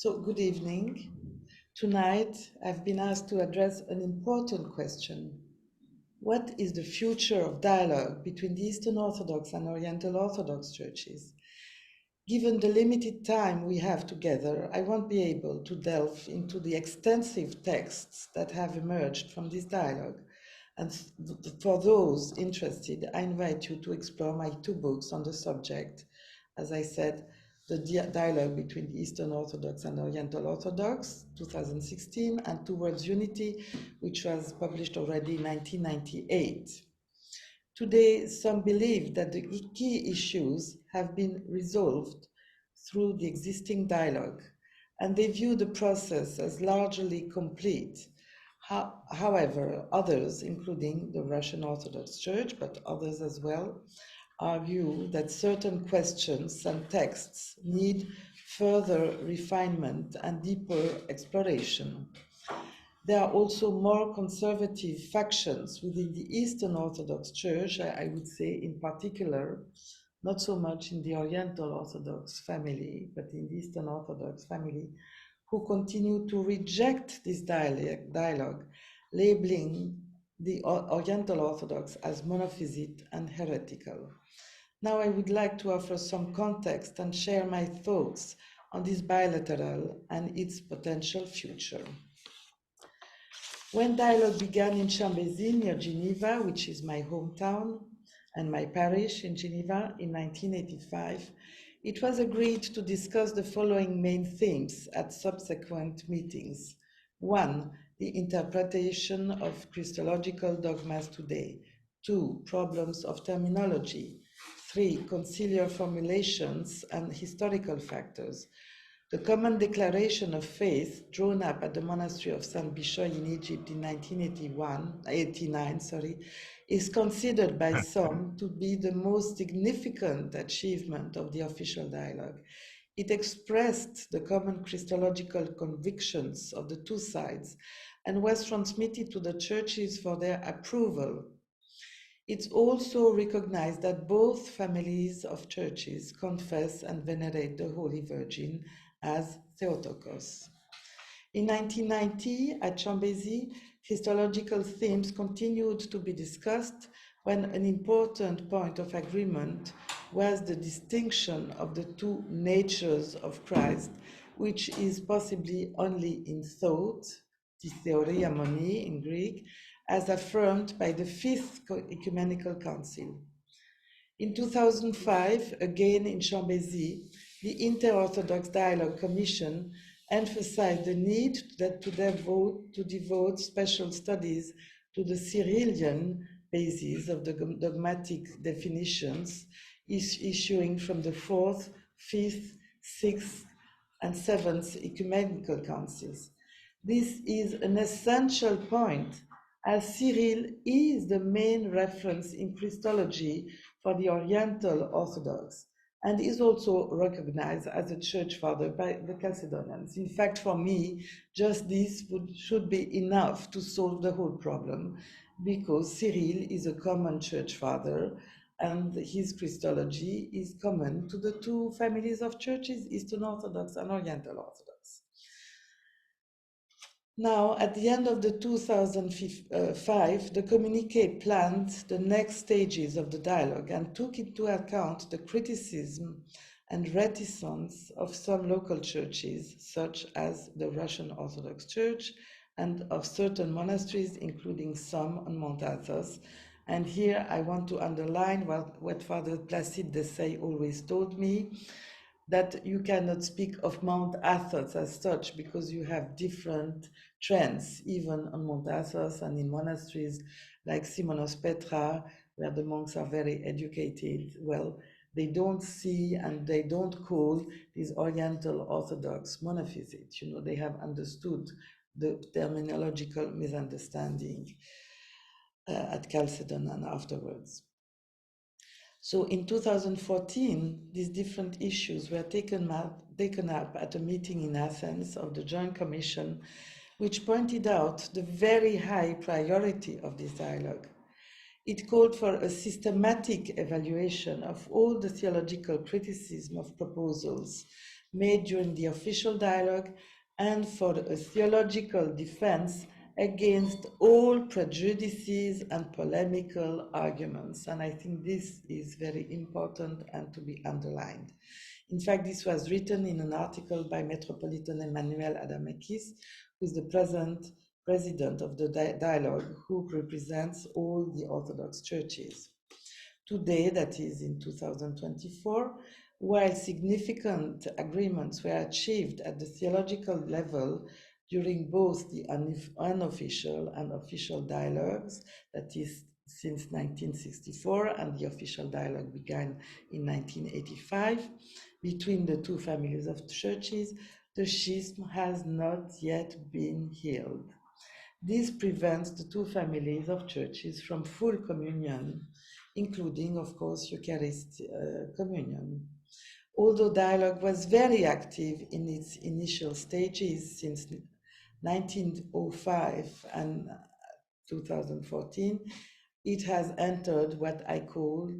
So, good evening. Tonight, I've been asked to address an important question. What is the future of dialogue between the Eastern Orthodox and Oriental Orthodox churches? Given the limited time we have together, I won't be able to delve into the extensive texts that have emerged from this dialogue. And for those interested, I invite you to explore my two books on the subject. As I said, the dialogue between the Eastern Orthodox and Oriental Orthodox, 2016, and Towards Unity, which was published already in 1998. Today, some believe that the key issues have been resolved through the existing dialogue, and they view the process as largely complete. However, others, including the Russian Orthodox Church, but others as well, argue that certain questions and texts need further refinement and deeper exploration. There are also more conservative factions within the Eastern Orthodox Church, I would say in particular, not so much in the Oriental Orthodox family, but in the Eastern Orthodox family, who continue to reject this dialogue, labeling the Oriental Orthodox as monophysite and heretical. Now I would like to offer some context and share my thoughts on this bilateral and its potential future. When dialogue began in Chambézy near Geneva, which is my hometown, and my parish in Geneva in 1985, it was agreed to discuss the following main themes at subsequent meetings. 1. The interpretation of Christological dogmas today. 2. Problems of terminology. 3. Conciliar formulations and historical factors. The common declaration of faith drawn up at the monastery of St. Bishoy in Egypt in 1989, is considered by some to be the most significant achievement of the official dialogue. It expressed the common Christological convictions of the two sides and was transmitted to the churches for their approval. It also recognized that both families of churches confess and venerate the Holy Virgin as Theotokos. In 1990, at Chambézy, Christological themes continued to be discussed when an important point of agreement was the distinction of the two natures of Christ, which is possibly only in thought, the theoria moni in Greek, as affirmed by the Fifth Ecumenical Council. In 2005, again in Chambézy, the Inter-Orthodox Dialogue Commission emphasized the need to devote special studies to the Syrian basis of the dogmatic definitions issuing from the Fourth, Fifth, Sixth, and Seventh Ecumenical Councils. This is an essential point, as Cyril is the main reference in Christology for the Oriental Orthodox and is also recognized as a church father by the Chalcedonians. In fact, for me, just this should be enough to solve the whole problem, because Cyril is a common church father and his Christology is common to the two families of churches, Eastern Orthodox and Oriental Orthodox. Now, at the end of the 2005, the communiqué planned the next stages of the dialogue and took into account the criticism and reticence of some local churches, such as the Russian Orthodox Church, and of certain monasteries, including some on Mount Athos. And here I want to underline what Father Placide Dessay always told me, that you cannot speak of Mount Athos as such because you have different trends, even on Mount Athos and in monasteries like Simonos Petra, where the monks are very educated. Well, they don't see and they don't call these Oriental Orthodox monophysites. You know, they have understood the terminological misunderstanding at Chalcedon and afterwards. So in 2014, these different issues were taken up at a meeting in Athens of the Joint Commission, which pointed out the very high priority of this dialogue. It called for a systematic evaluation of all the theological criticism of proposals made during the official dialogue and for a theological defense against all prejudices and polemical arguments. And I think this is very important and to be underlined. In fact, this was written in an article by Metropolitan Emmanuel Adamakis, who is the present president of the dialogue, who represents all the Orthodox churches. Today, that is in 2024, while significant agreements were achieved at the theological level during both the unofficial and official dialogues, that is since 1964, and the official dialogue began in 1985, between the two families of churches, the schism has not yet been healed. This prevents the two families of churches from full communion, including, of course, Eucharist communion. Although dialogue was very active in its initial stages since 1905 and 2014, it has entered what I call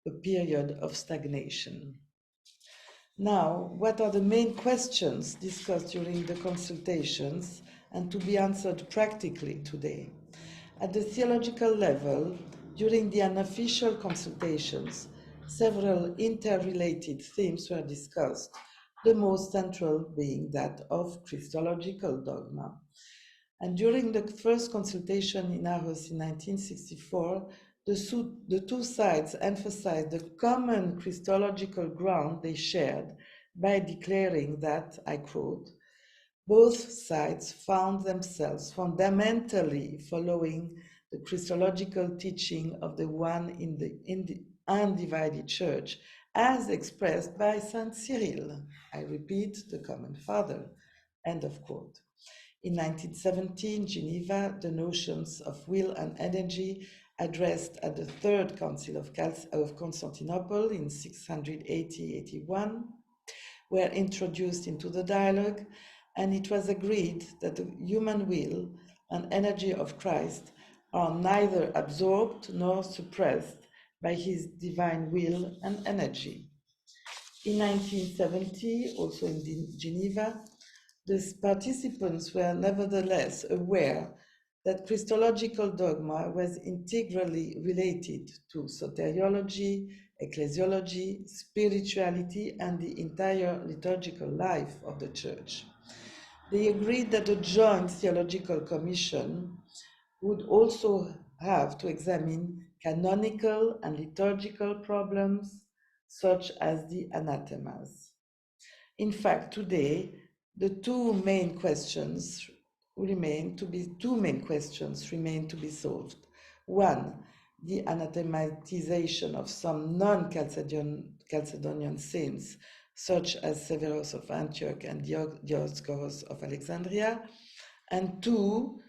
a period of stagnation. Now, what are the main questions discussed during the consultations and to be answered practically today? At the theological level, during the unofficial consultations, several interrelated themes were discussed, the most central being that of Christological dogma. And during the first consultation in Aarhus in 1964, the two sides emphasized the common Christological ground they shared by declaring that, I quote, both sides found themselves fundamentally following the Christological teaching of the one in the undivided church as expressed by Saint Cyril. I repeat, the common father, end of quote. In 1917, Geneva, the notions of will and energy addressed at the Third Council of Constantinople in 680-81 were introduced into the dialogue, and it was agreed that the human will and energy of Christ are neither absorbed nor suppressed by his divine will and energy. In 1970, also in Geneva, the participants were nevertheless aware that Christological dogma was integrally related to soteriology, ecclesiology, spirituality, and the entire liturgical life of the Church. They agreed that a joint theological commission would also have to examine canonical and liturgical problems, such as the anathemas. In fact, today, the two main questions remain to be solved. One, the anathematization of some non-Chalcedonian saints, such as Severus of Antioch and Dioscoros of Alexandria, and two,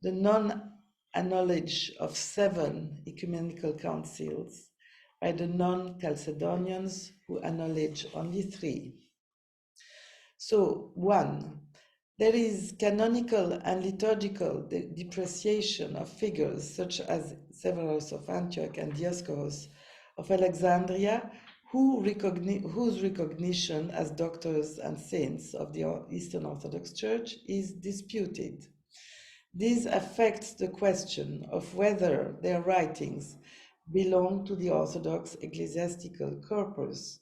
the non-acknowledge of 7 ecumenical councils by the non-Chalcedonians who acknowledge only 3. So, one, there is canonical and liturgical depreciation of figures such as Severus of Antioch and Dioscoros of Alexandria, whose recognition as doctors and saints of the Eastern Orthodox Church is disputed. This affects the question of whether their writings belong to the Orthodox ecclesiastical corpus,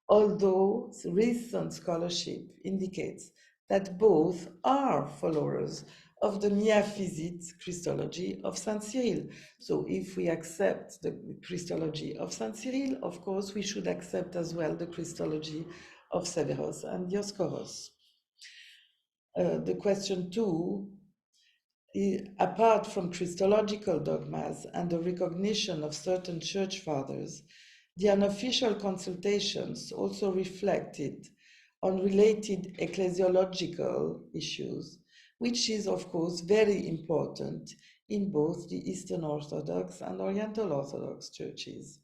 although recent scholarship indicates that both are followers of the Miaphysite Christology of Saint Cyril. So if we accept the Christology of Saint Cyril, of course, we should accept as well the Christology of Severus and Dioscoros. The question 2, apart from Christological dogmas and the recognition of certain church fathers, the unofficial consultations also reflected on related ecclesiological issues, which is, of course, very important in both the Eastern Orthodox and Oriental Orthodox churches.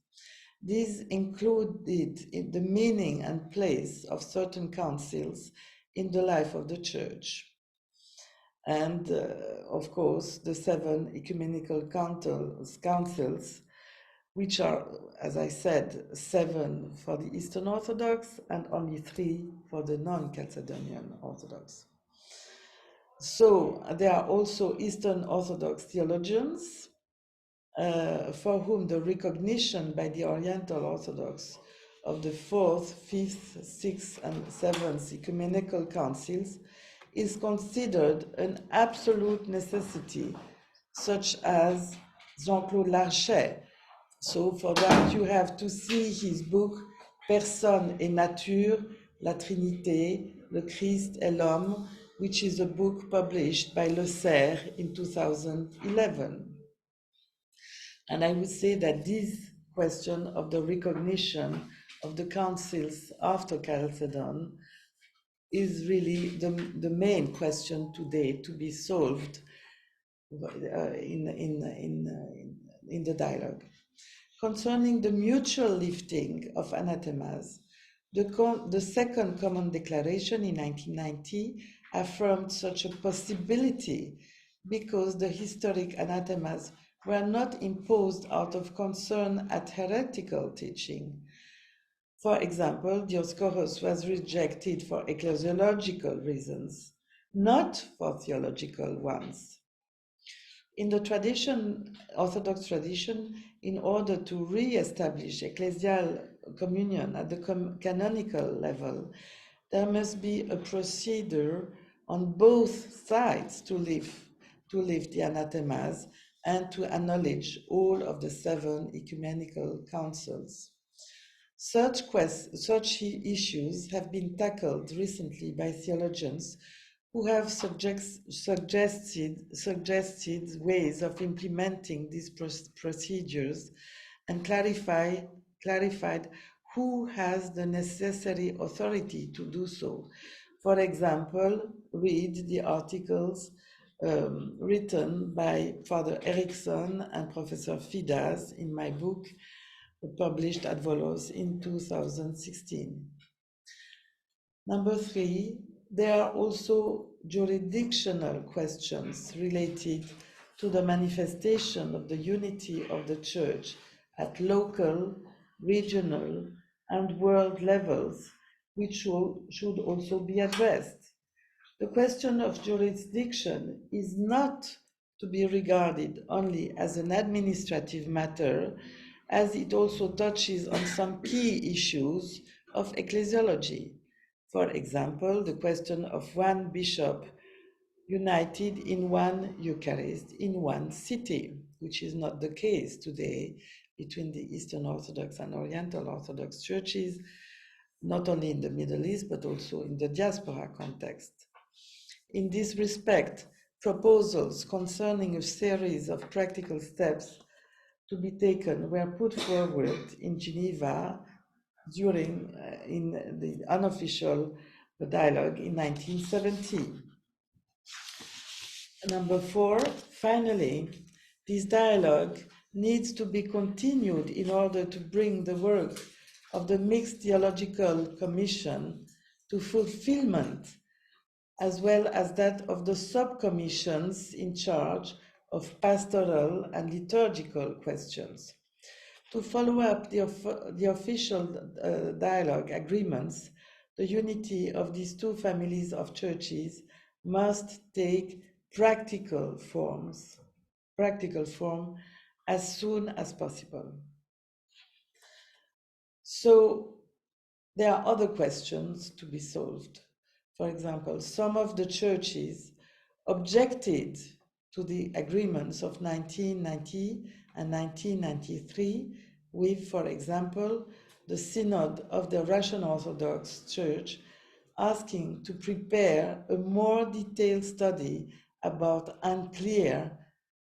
These included the meaning and place of certain councils in the life of the church. And of course, the 7 ecumenical councils which are, as I said, 7 for the Eastern Orthodox and only 3 for the non-Chalcedonian Orthodox. So there are also Eastern Orthodox theologians for whom the recognition by the Oriental Orthodox of the 4th, 5th, 6th, and 7th ecumenical councils is considered an absolute necessity, such as Jean-Claude Larchet. So for that, you have to see his book Personne et Nature, la Trinité, le Christ et l'Homme, which is a book published by Le Cerf in 2011. And I would say that this question of the recognition of the councils after Chalcedon is really the main question today to be solved in the dialogue. Concerning the mutual lifting of anathemas, the Second Common Declaration in 1990 affirmed such a possibility because the historic anathemas were not imposed out of concern at heretical teaching. For example, Dioscorus was rejected for ecclesiological reasons, not for theological ones. In the tradition, Orthodox tradition, in order to re-establish ecclesial communion at the canonical level, there must be a procedure on both sides to lift the anathemas and to acknowledge all of the 7 ecumenical councils. Such issues have been tackled recently by theologians who have suggested ways of implementing these procedures and clarified who has the necessary authority to do so. For example, read the articles written by Father Erickson and Professor Fidas in my book, published at Volos in 2016. Number 3, there are also jurisdictional questions related to the manifestation of the unity of the Church at local, regional, and world levels, which should also be addressed. The question of jurisdiction is not to be regarded only as an administrative matter, as it also touches on some key issues of ecclesiology. For example, the question of one bishop united in one Eucharist in one city, which is not the case today between the Eastern Orthodox and Oriental Orthodox churches, not only in the Middle East, but also in the diaspora context. In this respect, proposals concerning a series of practical steps to be taken were put forward in Geneva during in the unofficial dialogue in 1970. Number 4, finally, this dialogue needs to be continued in order to bring the work of the Mixed Theological Commission to fulfillment, as well as that of the sub-commissions in charge of pastoral and liturgical questions. To follow up the official dialogue agreements, the unity of these two families of churches must take practical form as soon as possible. So there are other questions to be solved. For example, some of the churches objected to the agreements of 1990 and 1993 with, for example, the Synod of the Russian Orthodox Church asking to prepare a more detailed study about unclear,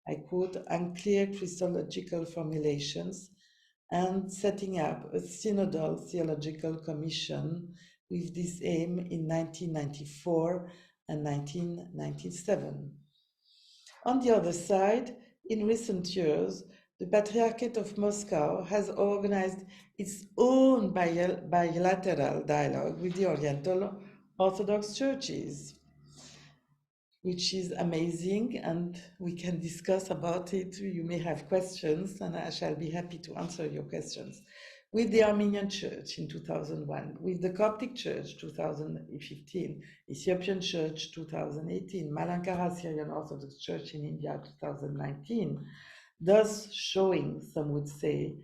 I quote, unclear Christological formulations, and setting up a synodal theological commission with this aim in 1994 and 1997. On the other side, in recent years, the Patriarchate of Moscow has organized its own bilateral dialogue with the Oriental Orthodox churches. which is amazing, and we can discuss about it. You may have questions, and I shall be happy to answer your questions. With the Armenian Church in 2001, with the Coptic Church 2015, Ethiopian Church 2018, Malankara Syrian Orthodox Church in India 2019, thus showing, some would say,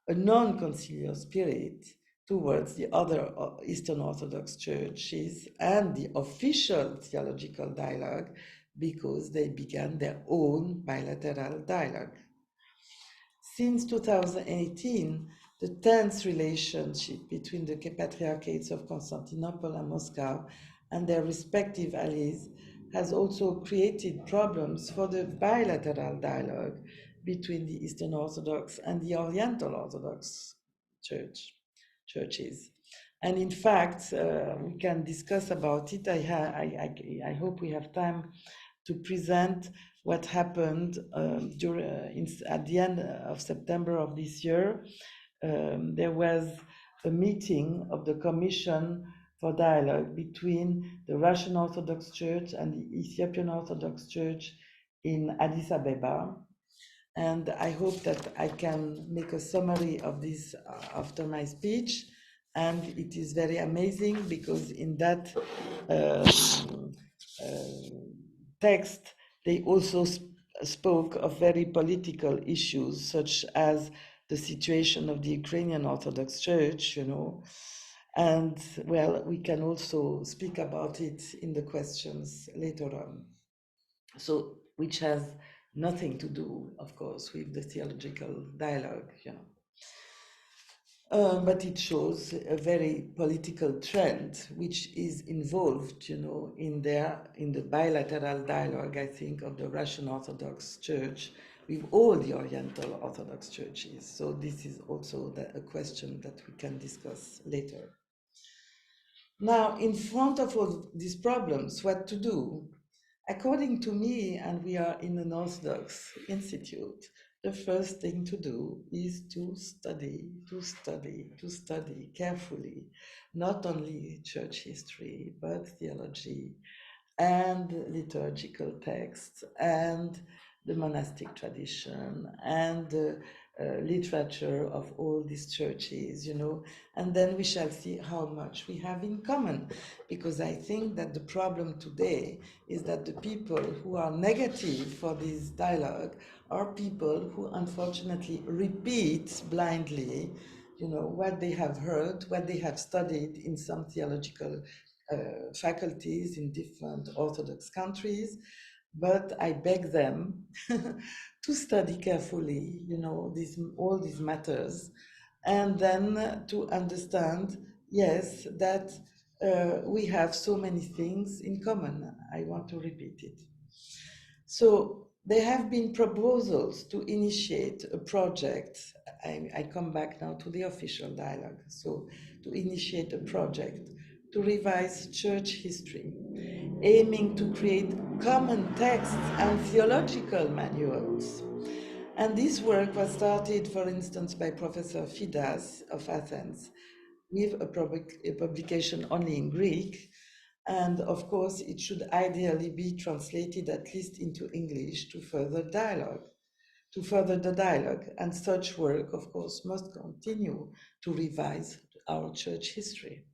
a non-conciliar spirit towards the other Eastern Orthodox churches and the official theological dialogue, because they began their own bilateral dialogue. Since 2018, the tense relationship between the patriarchates of Constantinople and Moscow and their respective allies has also created problems for the bilateral dialogue between the Eastern Orthodox and the Oriental Orthodox churches. And in fact, we can discuss about it. I hope we have time to present what happened at the end of September of this year. There was a meeting of the Commission for Dialogue between the Russian Orthodox Church and the Ethiopian Orthodox Church in Addis Ababa. And I hope that I can make a summary of this after my speech. And it is very amazing because in that text, they also spoke of very political issues, such as the situation of the Ukrainian Orthodox Church, and well, we can also speak about it in the questions later on. So, which has nothing to do, of course, with the theological dialogue, but it shows a very political trend which is involved, in the bilateral dialogue, I think, of the Russian Orthodox Church with all the Oriental Orthodox churches. So this is also a question that we can discuss later. Now, in front of all these problems, what to do? According to me, and we are in an Orthodox institute, the first thing to do is to study carefully, not only church history, but theology and liturgical texts and the monastic tradition and the literature of all these churches, and then we shall see how much we have in common. Because I think that the problem today is that the people who are negative for this dialogue are people who unfortunately repeat blindly, what they have heard, what they have studied in some theological faculties in different Orthodox countries. But I beg them to study carefully, all these matters, and then to understand, yes, that we have so many things in common. I want to repeat it. So there have been proposals to initiate a project. I come back now to the official dialogue. So to initiate a project to revise church history, aiming to create common texts and theological manuals. And this work was started, for instance, by Professor Fidas of Athens, with a publication only in Greek. And of course, it should ideally be translated at least into English to further the dialogue. And such work, of course, must continue to revise our church history.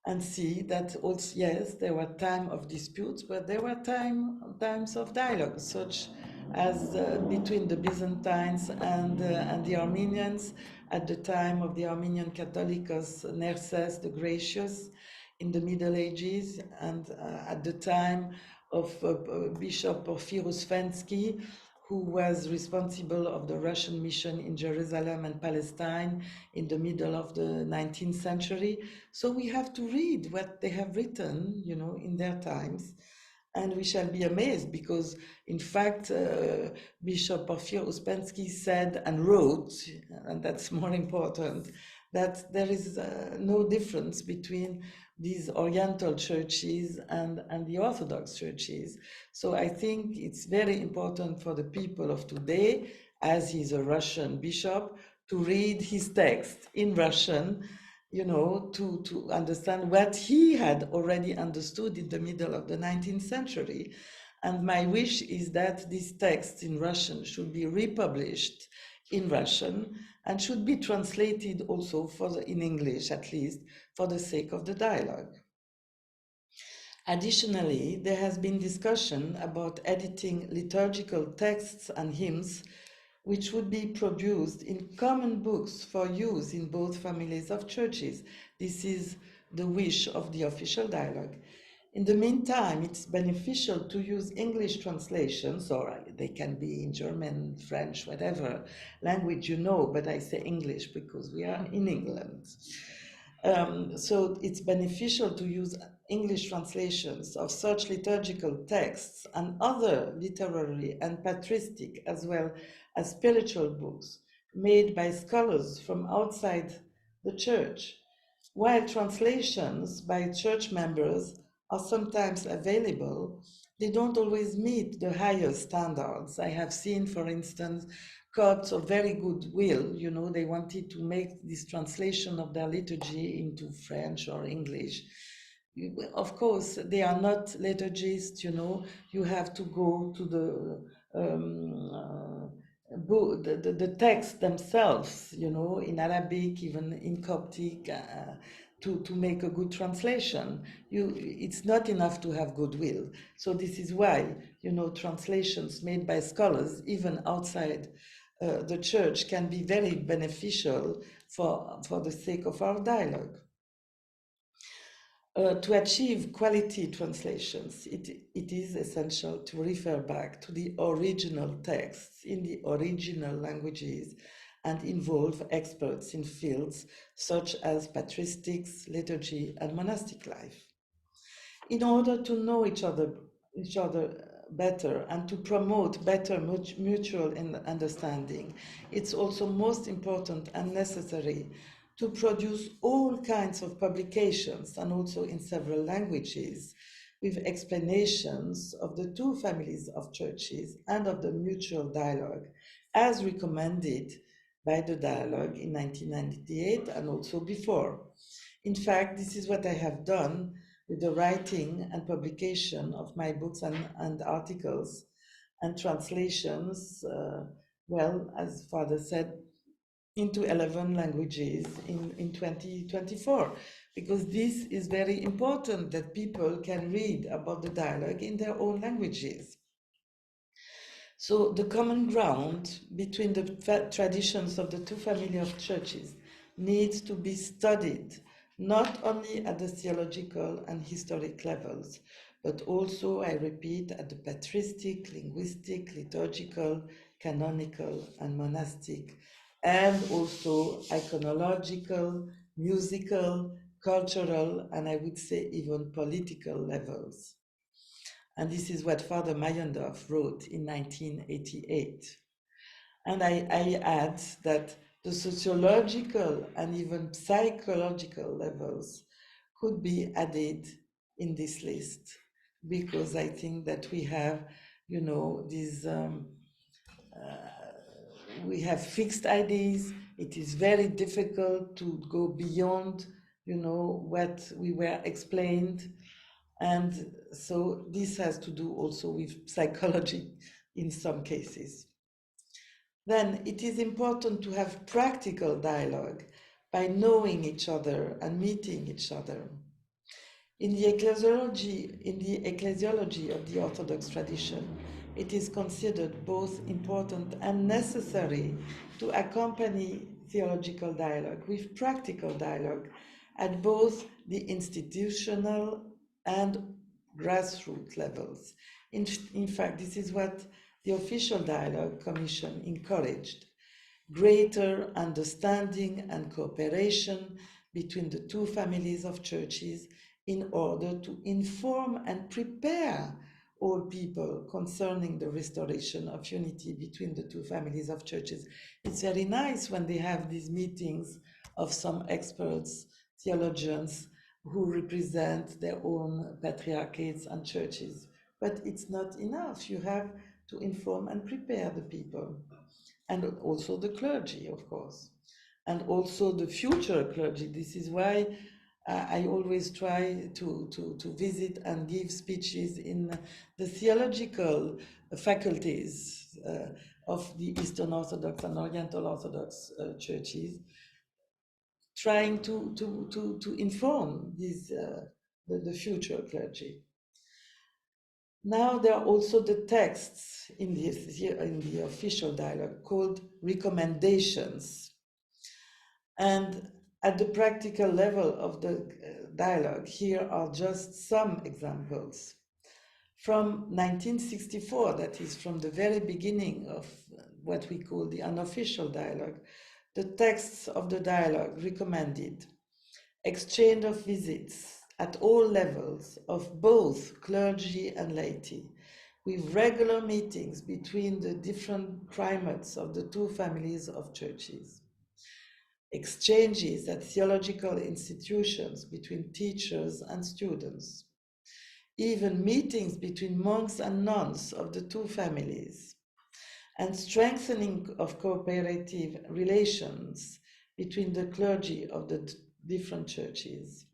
And see that also, yes, there were times of disputes, but there were times of dialogue, such as between the Byzantines and the Armenians at the time of the Armenian Catholicos Nerses the Gracious in the Middle Ages, and at the time of Bishop Porphyros Fensky, who was responsible of the Russian mission in Jerusalem and Palestine in the middle of the 19th century. So we have to read what they have written, in their times. And we shall be amazed because, in fact, Bishop Porphyros Fensky said and wrote, and that's more important, that there is no difference between these Oriental churches and the Orthodox churches. So I think it's very important for the people of today, as he's a Russian bishop, to read his text in Russian you know, to understand what he had already understood in the middle of the 19th century. And my wish is that these texts in Russian should be republished in Russian and should be translated also in English, at least, for the sake of the dialogue. Additionally, there has been discussion about editing liturgical texts and hymns which would be produced in common books for use in both families of churches. This is the wish of the official dialogue. In the meantime, it's beneficial to use English translations, or they can be in German, French, whatever language you know, but I say English because we are in England. So it's beneficial to use English translations of such liturgical texts and other literary and patristic as well as spiritual books made by scholars from outside the church, while translations by church members are sometimes available. They don't always meet the higher standards. I have seen, for instance, Copts of very good will, you know, they wanted to make this translation of their liturgy into French or English. Of course, they are not liturgists, you know, you have to go to the text themselves, you know, in Arabic, even in Coptic, to make a good translation. It's not enough to have goodwill. So this is why, you know, translations made by scholars, even outside the church, can be very beneficial for the sake of our dialogue. To achieve quality translations, it is essential to refer back to the original texts in the original languages and involve experts in fields such as patristics, liturgy, and monastic life. In order to know each other better and to promote better mutual understanding, it's also most important and necessary to produce all kinds of publications, and also in several languages, with explanations of the two families of churches and of the mutual dialogue, as recommended by the dialogue in 1998 and also before. In fact, this is what I have done with the writing and publication of my books and articles and translations, well, as Father said, into 11 languages in 2024, because this is very important that people can read about the dialogue in their own languages. So the common ground between the traditions of the two families of churches needs to be studied, not only at the theological and historic levels, but also, I repeat, at the patristic, linguistic, liturgical, canonical, and monastic, and also iconological, musical, cultural, and I would say even political levels. And this is what Father Meyendorff wrote in 1988. And I add that the sociological and even psychological levels could be added in this list, because I think that we have, you know, these we have fixed ideas. It is very difficult to go beyond, you know, what we were explained. And so this has to do also with psychology in some cases. Then it is important to have practical dialogue by knowing each other and meeting each other. In the ecclesiology of the Orthodox tradition, it is considered both important and necessary to accompany theological dialogue with practical dialogue at both the institutional and grassroots levels. In fact, this is what the official dialogue commission encouraged: greater understanding and cooperation between the two families of churches in order to inform and prepare all people concerning the restoration of unity between the two families of churches. It's very nice when they have these meetings of some experts, theologians, who represent their own patriarchates and churches. But it's not enough. You have to inform and prepare the people, and also the clergy, of course. and also the future clergy. This is why I always try to visit and give speeches in the theological faculties of the Eastern Orthodox and Oriental Orthodox churches, trying to inform these, the future clergy. Now there are also the texts in the official dialogue called recommendations. And at the practical level of the dialogue, here are just some examples. From 1964, that is from the very beginning of what we call the unofficial dialogue, the texts of the dialogue recommended exchange of visits at all levels of both clergy and laity, with regular meetings between the different primates of the two families of churches, exchanges at theological institutions between teachers and students, even meetings between monks and nuns of the two families, and strengthening of cooperative relations between the clergy of the different churches.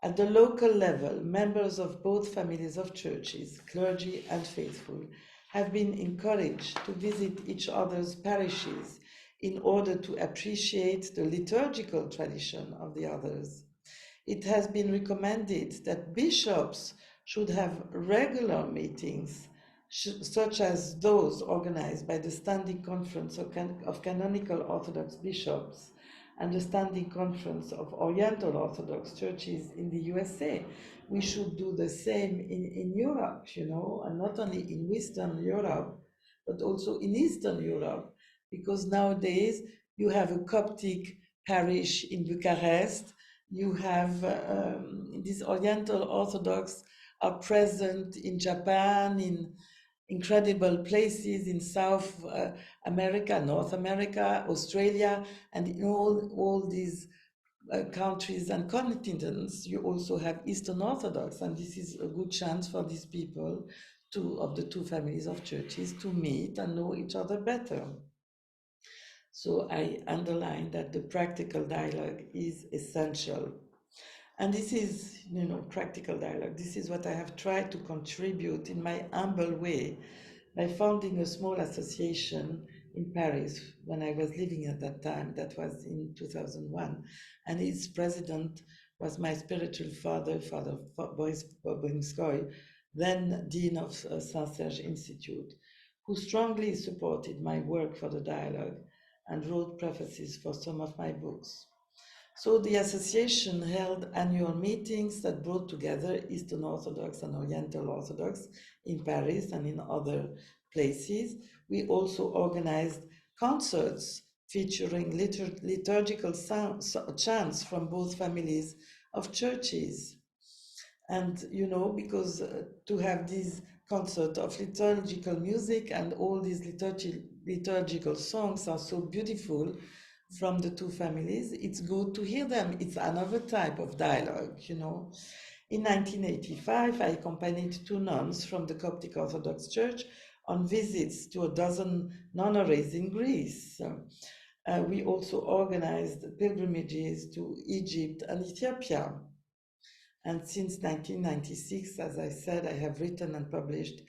At the local level, members of both families of churches, clergy and faithful, have been encouraged to visit each other's parishes in order to appreciate the liturgical tradition of the others. It has been recommended that bishops should have regular meetings, such as those organized by the Standing Conference of Canonical Orthodox Bishops and the Standing Conference of Oriental Orthodox Churches in the USA. We should do the same in Europe, you know, and not only in Western Europe, but also in Eastern Europe, because nowadays you have a Coptic parish in Bucharest, you have these Oriental Orthodox are present in Japan, in incredible places in South America, North America, Australia, and in all these countries and continents, you also have Eastern Orthodox, and this is a good chance for these people of the two families of churches to meet and know each other better. So I underline that the practical dialogue is essential. And this is, you know, practical dialogue. This is what I have tried to contribute in my humble way by founding a small association in Paris when I was living at that time. That was in 2001. And its president was my spiritual father, Father Boris Bobinskoy, then Dean of Saint-Serge Institute, who strongly supported my work for the dialogue and wrote prefaces for some of my books. So the association held annual meetings that brought together Eastern Orthodox and Oriental Orthodox in Paris and in other places. We also organized concerts featuring liturgical chants from both families of churches. And, you know, because to have these concerts of liturgical music and all these liturgical songs are so beautiful from the two families, it's good to hear them. It's another type of dialogue, you know. In 1985, I accompanied two nuns from the Coptic Orthodox Church on visits to a dozen nunneries in Greece. We also organized pilgrimages to Egypt and Ethiopia. And since 1996, as I said, I have written and published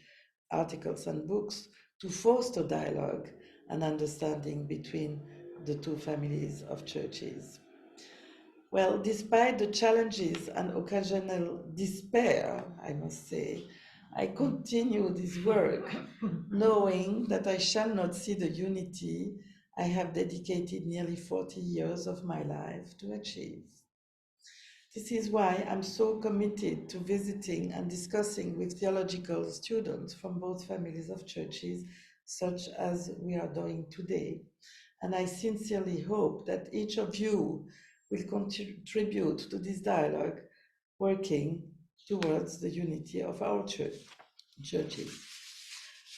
articles and books to foster dialogue and understanding between the two families of churches. Well, despite the challenges and occasional despair, I must say, I continue this work knowing that I shall not see the unity I have dedicated nearly 40 years of my life to achieve. This is why I'm so committed to visiting and discussing with theological students from both families of churches, such as we are doing today. And I sincerely hope that each of you will contribute to this dialogue, working towards the unity of our churches.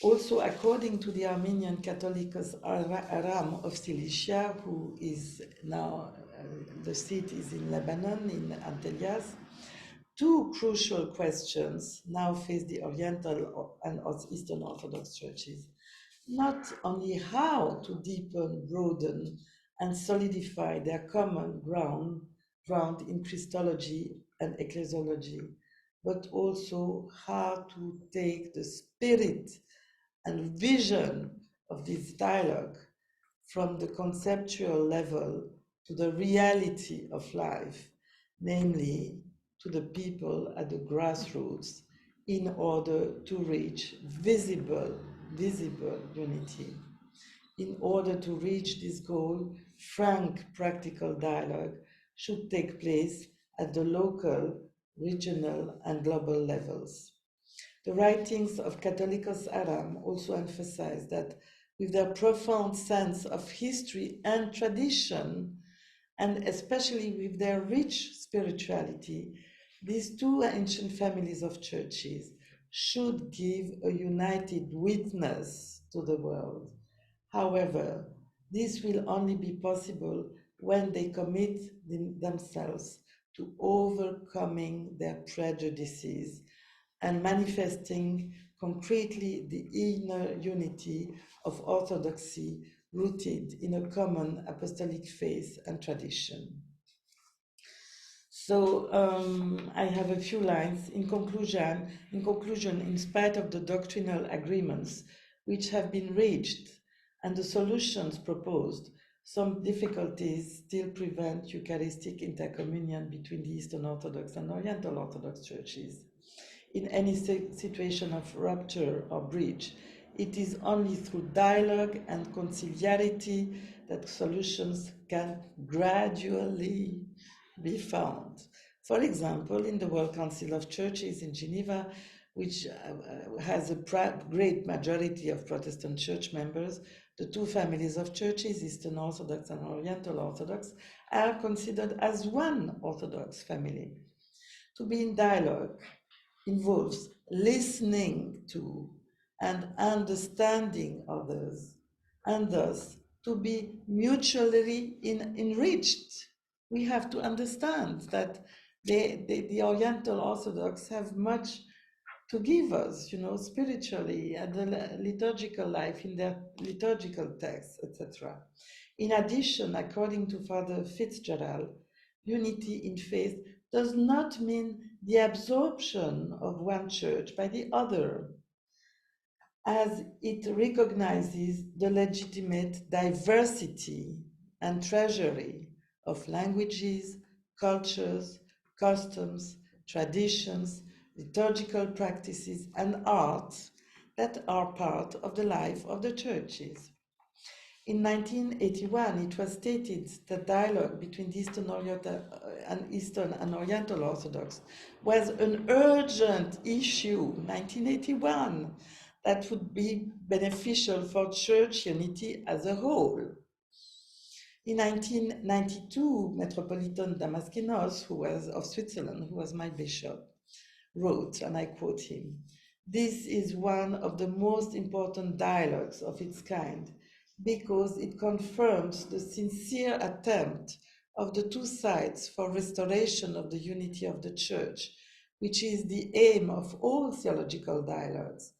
Also, according to the Armenian Catholicos Aram of Cilicia, who is now, the seat is in Lebanon, in Antioch, two crucial questions now face the Oriental and Eastern Orthodox churches. Not only how to deepen, broaden, and solidify their common ground in Christology and ecclesiology, but also how to take the spirit and vision of this dialogue from the conceptual level to the reality of life, namely to the people at the grassroots, in order to reach visible unity. In order to reach this goal, frank practical dialogue should take place at the local, regional, and global levels. The writings of Catholicos Aram also emphasize that with their profound sense of history and tradition, and especially with their rich spirituality, these two ancient families of churches should give a united witness to the world. However, this will only be possible when they commit themselves to overcoming their prejudices and manifesting concretely the inner unity of orthodoxy rooted in a common apostolic faith and tradition. So I have a few lines. In conclusion, in spite of the doctrinal agreements which have been reached and the solutions proposed, some difficulties still prevent Eucharistic intercommunion between the Eastern Orthodox and Oriental Orthodox churches. In any situation of rupture or breach, it is only through dialogue and conciliarity that solutions can gradually be found. For example, in the World Council of Churches in Geneva, which has a great majority of Protestant church members, the two families of churches, Eastern Orthodox and Oriental Orthodox, are considered as one Orthodox family. To be in dialogue involves listening to and understanding others, and thus to be mutually enriched. We have to understand that the Oriental Orthodox have much to give us, spiritually and the liturgical life in their liturgical texts, etc. In addition, according to Father Fitzgerald, unity in faith does not mean the absorption of one church by the other, as it recognizes the legitimate diversity and treasury of languages, cultures, customs, traditions, liturgical practices, and arts that are part of the life of the churches. In 1981, it was stated that dialogue between the Eastern and Oriental Orthodox was an urgent issue, 1981, that would be beneficial for church unity as a whole. In 1992, Metropolitan Damaskinos, who was of Switzerland, who was my bishop, wrote, and I quote him, "This is one of the most important dialogues of its kind, because it confirms the sincere attempt of the two sides for restoration of the unity of the Church, which is the aim of all theological dialogues.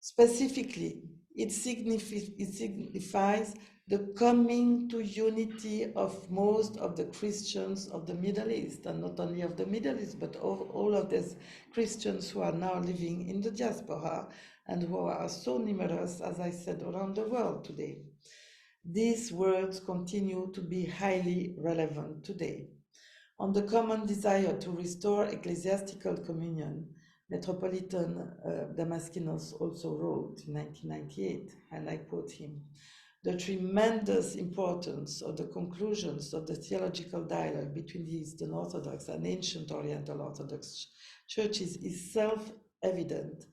Specifically, it signifies the coming to unity of most of the Christians of the Middle East, and not only of the Middle East, but of all of these Christians who are now living in the diaspora and who are so numerous, as I said, around the world today. These words continue to be highly relevant today. On the common desire to restore ecclesiastical communion, Metropolitan Damaskinos also wrote in 1998, and I quote him, "The tremendous importance of the conclusions of the theological dialogue between the Eastern Orthodox and ancient Oriental Orthodox churches is self-evident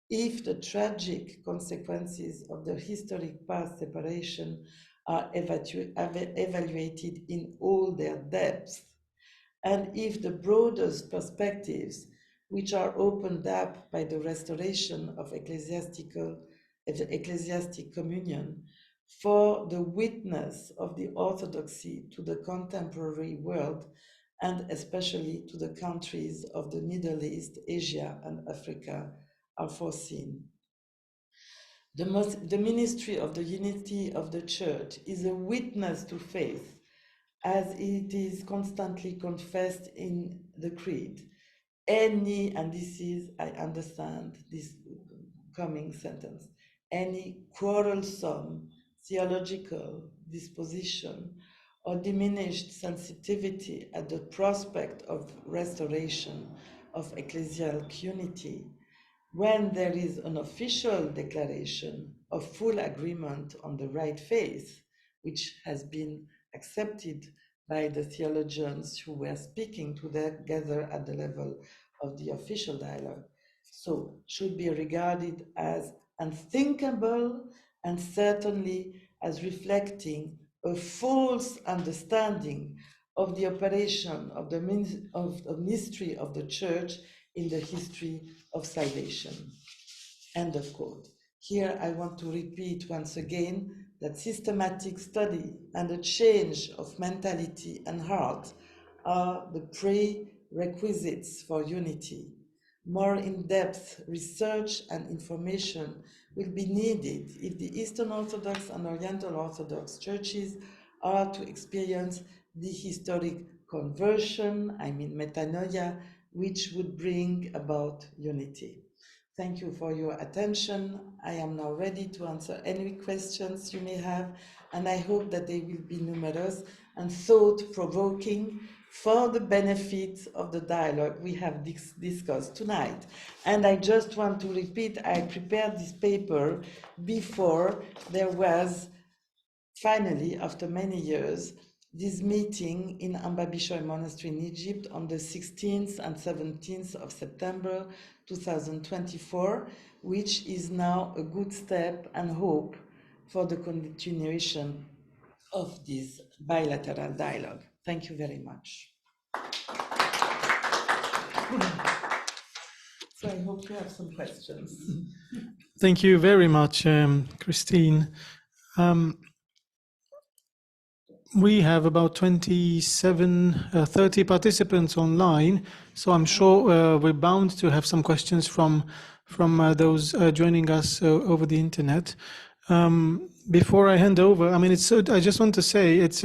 if the tragic consequences of the historic past separation are evaluated in all their depths, and if the broadest perspectives which are opened up by the restoration of ecclesiastic communion for the witness of the orthodoxy to the contemporary world, and especially to the countries of the Middle East, Asia, and Africa, are foreseen." The ministry of the unity of the Church is a witness to faith, as it is constantly confessed in the Creed. Any, and this is, I understand this coming sentence, any quarrelsome theological disposition or diminished sensitivity at the prospect of restoration of ecclesial unity, when there is an official declaration of full agreement on the right faith, which has been accepted by the theologians who were speaking together at the level of the official dialogue, so should be regarded as unthinkable and certainly as reflecting a false understanding of the operation of the mystery of the Church in the history of salvation. End of quote. Here I want to repeat once again that systematic study and a change of mentality and heart are the prerequisites for unity. More in-depth research and information will be needed if the Eastern Orthodox and Oriental Orthodox churches are to experience the historic conversion, metanoia, which would bring about unity. Thank you for your attention. I am now ready to answer any questions you may have, and I hope that they will be numerous and thought-provoking for the benefit of the dialogue we have discussed tonight. And I just want to repeat, I prepared this paper before there was, finally, after many years, this meeting in Ambabishoy Monastery in Egypt on the 16th and 17th of September 2024, which is now a good step and hope for the continuation of this bilateral dialogue. Thank you very much. So I hope you have some questions. Thank you very much, Christine. We have about 30 participants online, so I'm sure we're bound to have some questions from those joining us over the internet. Before I hand over, I just want to say it's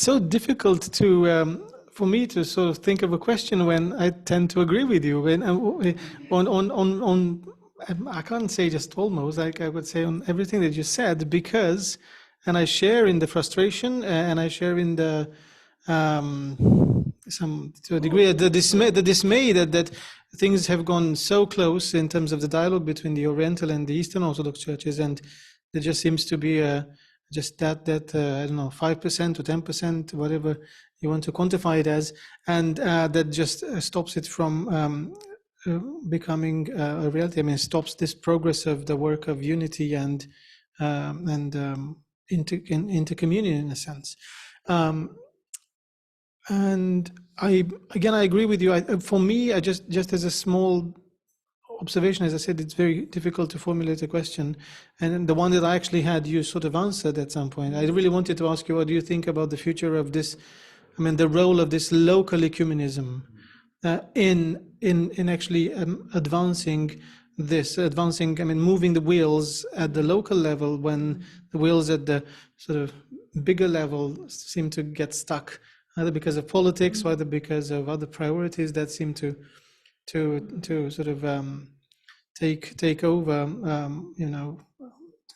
so difficult to for me to sort of think of a question when I tend to agree with you. When on I can't say just almost, like I would say on everything that you said, because. And I share in the frustration, and I share in the to a degree the dismay that things have gone so close in terms of the dialogue between the Oriental and the Eastern Orthodox churches, and there just seems to be just that I don't know, 5% or 10%, whatever you want to quantify it as, and that just stops it from becoming a reality. I mean, stops this progress of the work of unity and intercommunion in a sense. And I agree with you. For me, I just as a small observation, as I said, it's very difficult to formulate a question, and the one that I actually had, you sort of answered at some point. I really wanted to ask you, what do you think about the future of this? I mean, the role of this local ecumenism in actually advancing, moving the wheels at the local level when the wheels at the sort of bigger level seem to get stuck, either because of politics or either because of other priorities that seem to sort of take over,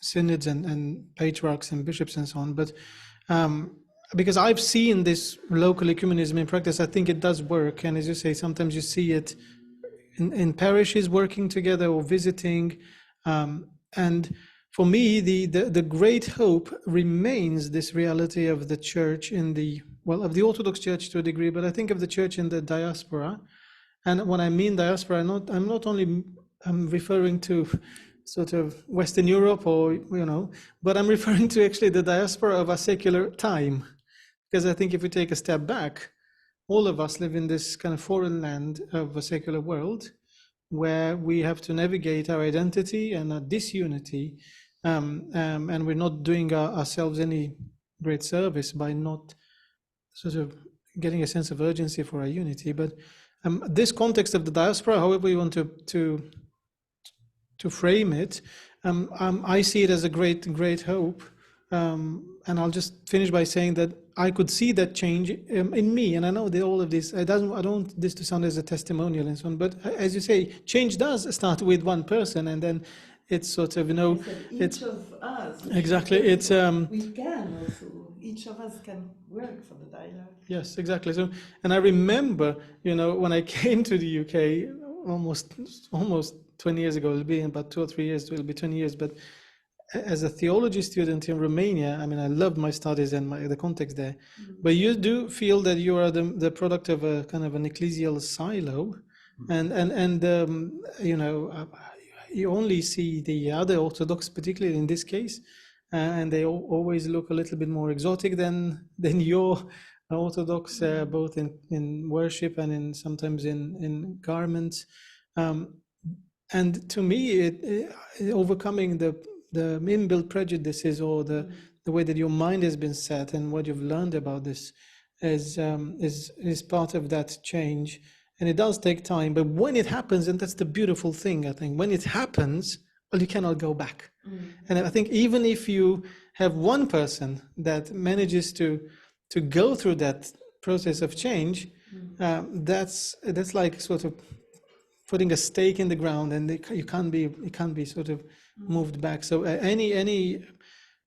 synods and patriarchs and bishops and so on. But because I've seen this local ecumenism in practice, I think it does work. And as you say, sometimes you see it in parishes working together or visiting. And for me, the great hope remains this reality of the church of the Orthodox Church to a degree, but I think of the church in the diaspora. And when I mean diaspora, I'm not only referring to sort of Western Europe but I'm referring to actually the diaspora of a secular time. Because I think if we take a step back, all of us live in this kind of foreign land of a secular world where we have to navigate our identity and our disunity, and we're not doing ourselves any great service by not sort of getting a sense of urgency for our unity. But this context of the diaspora, however you want to frame it, I see it as a great hope. And I'll just finish by saying that I could see that change in me, and I know that all of this. I don't want this to sound as a testimonial and so on, but as you say, change does start with one person, and then it's sort of each of us. Exactly. It's we can also. Each of us can work for the dialogue. Yes, exactly. So, and I remember, when I came to the UK almost 20 years ago. It'll be in about 2 or 3 years. It will be 20 years, but as a theology student in Romania, I mean, I loved my studies and the context there. But you do feel that you are the product of a kind of an ecclesial silo, and you only see the other Orthodox, particularly in this case, and they always look a little bit more exotic than your Orthodox, both in worship and in sometimes in garments. And to me, it overcoming the inbuilt prejudices or the way that your mind has been set and what you've learned about this is part of that change. And it does take time, but when it happens, and that's the beautiful thing, I think, when it happens, well, you cannot go back. And I think even if you have one person that manages to go through that process of change, that's like sort of putting a stake in the ground, and it can't be sort of moved back. So any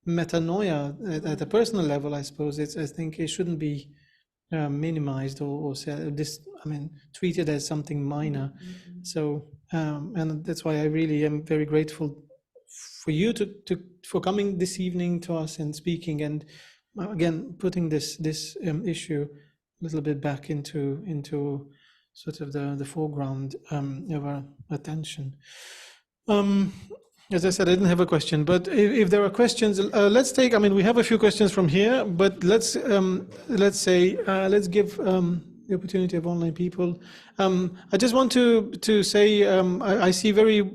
metanoia at a personal level, I suppose, I think it shouldn't be minimized or treated as something minor. So and that's why I really am very grateful for you for coming this evening to us and speaking, and again putting this issue a little bit back into sort of the foreground of our attention. As I said, I didn't have a question, but if there are questions, let's take. I mean, we have a few questions from here, but let's give the opportunity of online people. I just want to say I see very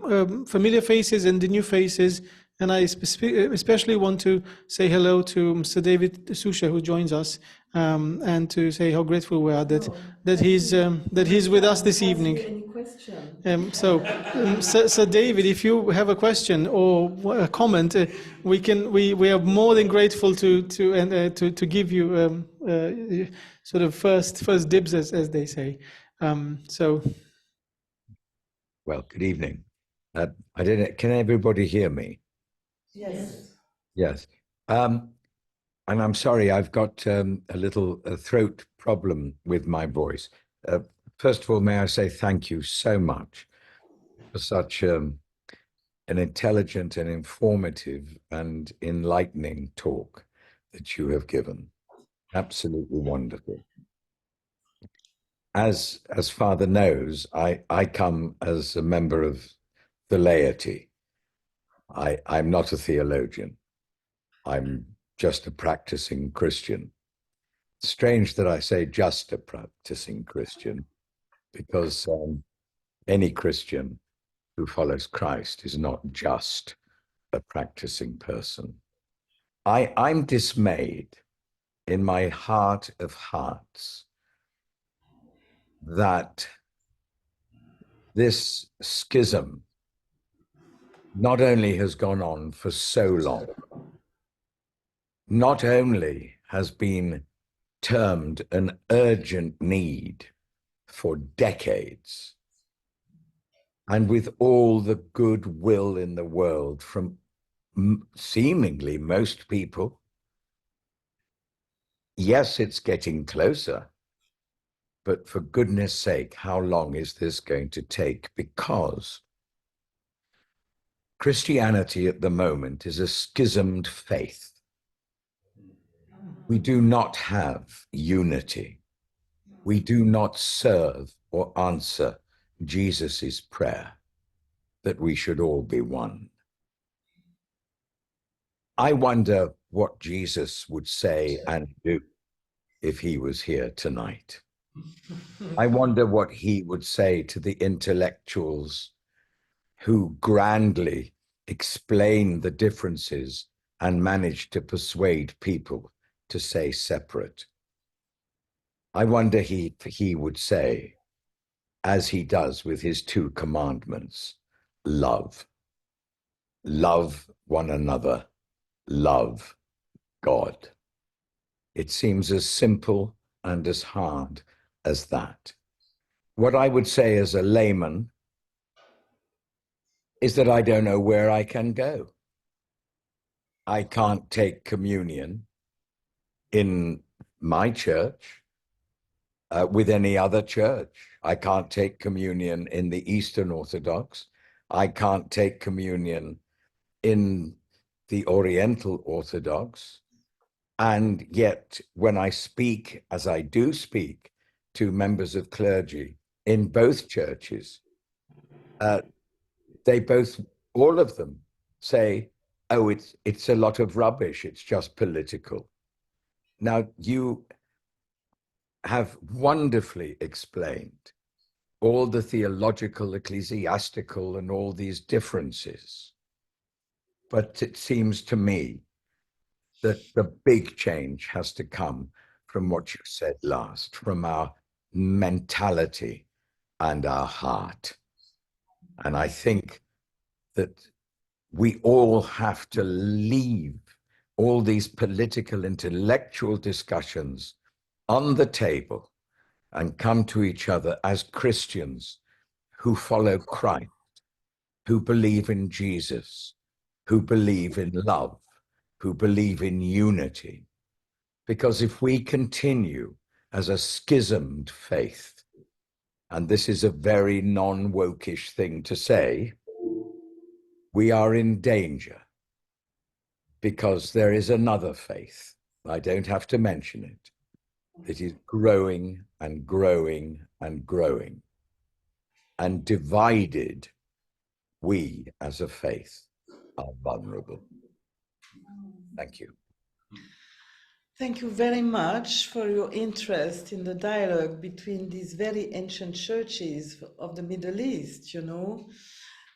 familiar faces and the new faces, and I especially want to say hello to Mr. David Susha, who joins us, and to say how grateful we are that he's with us this evening. Any question? So David, if you have a question or a comment, we are more than grateful to give you sort of first dibs, as they say. Well, good evening. I didn't. Can everybody hear me? Yes. Yes. And I'm sorry, I've got a little throat problem with my voice. First of all, may I say thank you so much for such an intelligent and informative and enlightening talk that you have given. Absolutely wonderful. As Father knows, I come as a member of the laity. I'm not a theologian. I'm just a practicing Christian. Strange that I say just a practicing Christian, because any Christian who follows Christ is not just a practicing person. I'm dismayed in my heart of hearts that this schism not only has gone on for so long, not only has been termed an urgent need for decades, and with all the goodwill in the world from seemingly most people, yes, it's getting closer, but for goodness sake, how long is this going to take? Because Christianity at the moment is a schismed faith. We do not have unity. We do not serve or answer Jesus's prayer that we should all be one. I wonder what Jesus would say and do if he was here tonight. I wonder what he would say to the intellectuals who grandly explain the differences and manage to persuade people to say separate. I wonder if he would say, as he does with his 2 commandments, love. love one another, love God. It seems as simple and as hard as that. What I would say as a layman is that I don't know where I can go. I can't take communion in my church with any other church. I can't take communion in the Eastern Orthodox. I can't take communion in the Oriental Orthodox. And yet, when I speak, as I do speak, to members of clergy in both churches, they both, all of them, say, oh, it's a lot of rubbish, it's just political. Now, you have wonderfully explained all the theological, ecclesiastical, and all these differences. But it seems to me that the big change has to come from what you said last, from our mentality and our heart. And I think that we all have to leave all these political, intellectual discussions on the table and come to each other as Christians who follow Christ, who believe in Jesus, who believe in love, who believe in unity. Because if we continue as a schismed faith, and this is a very non-wokish thing to say, we are in danger, because there is another faith, I don't have to mention it, that is growing and growing and growing. And divided, we as a faith are vulnerable. Thank you. Thank you very much for your interest in the dialogue between these very ancient churches of the Middle East, you know.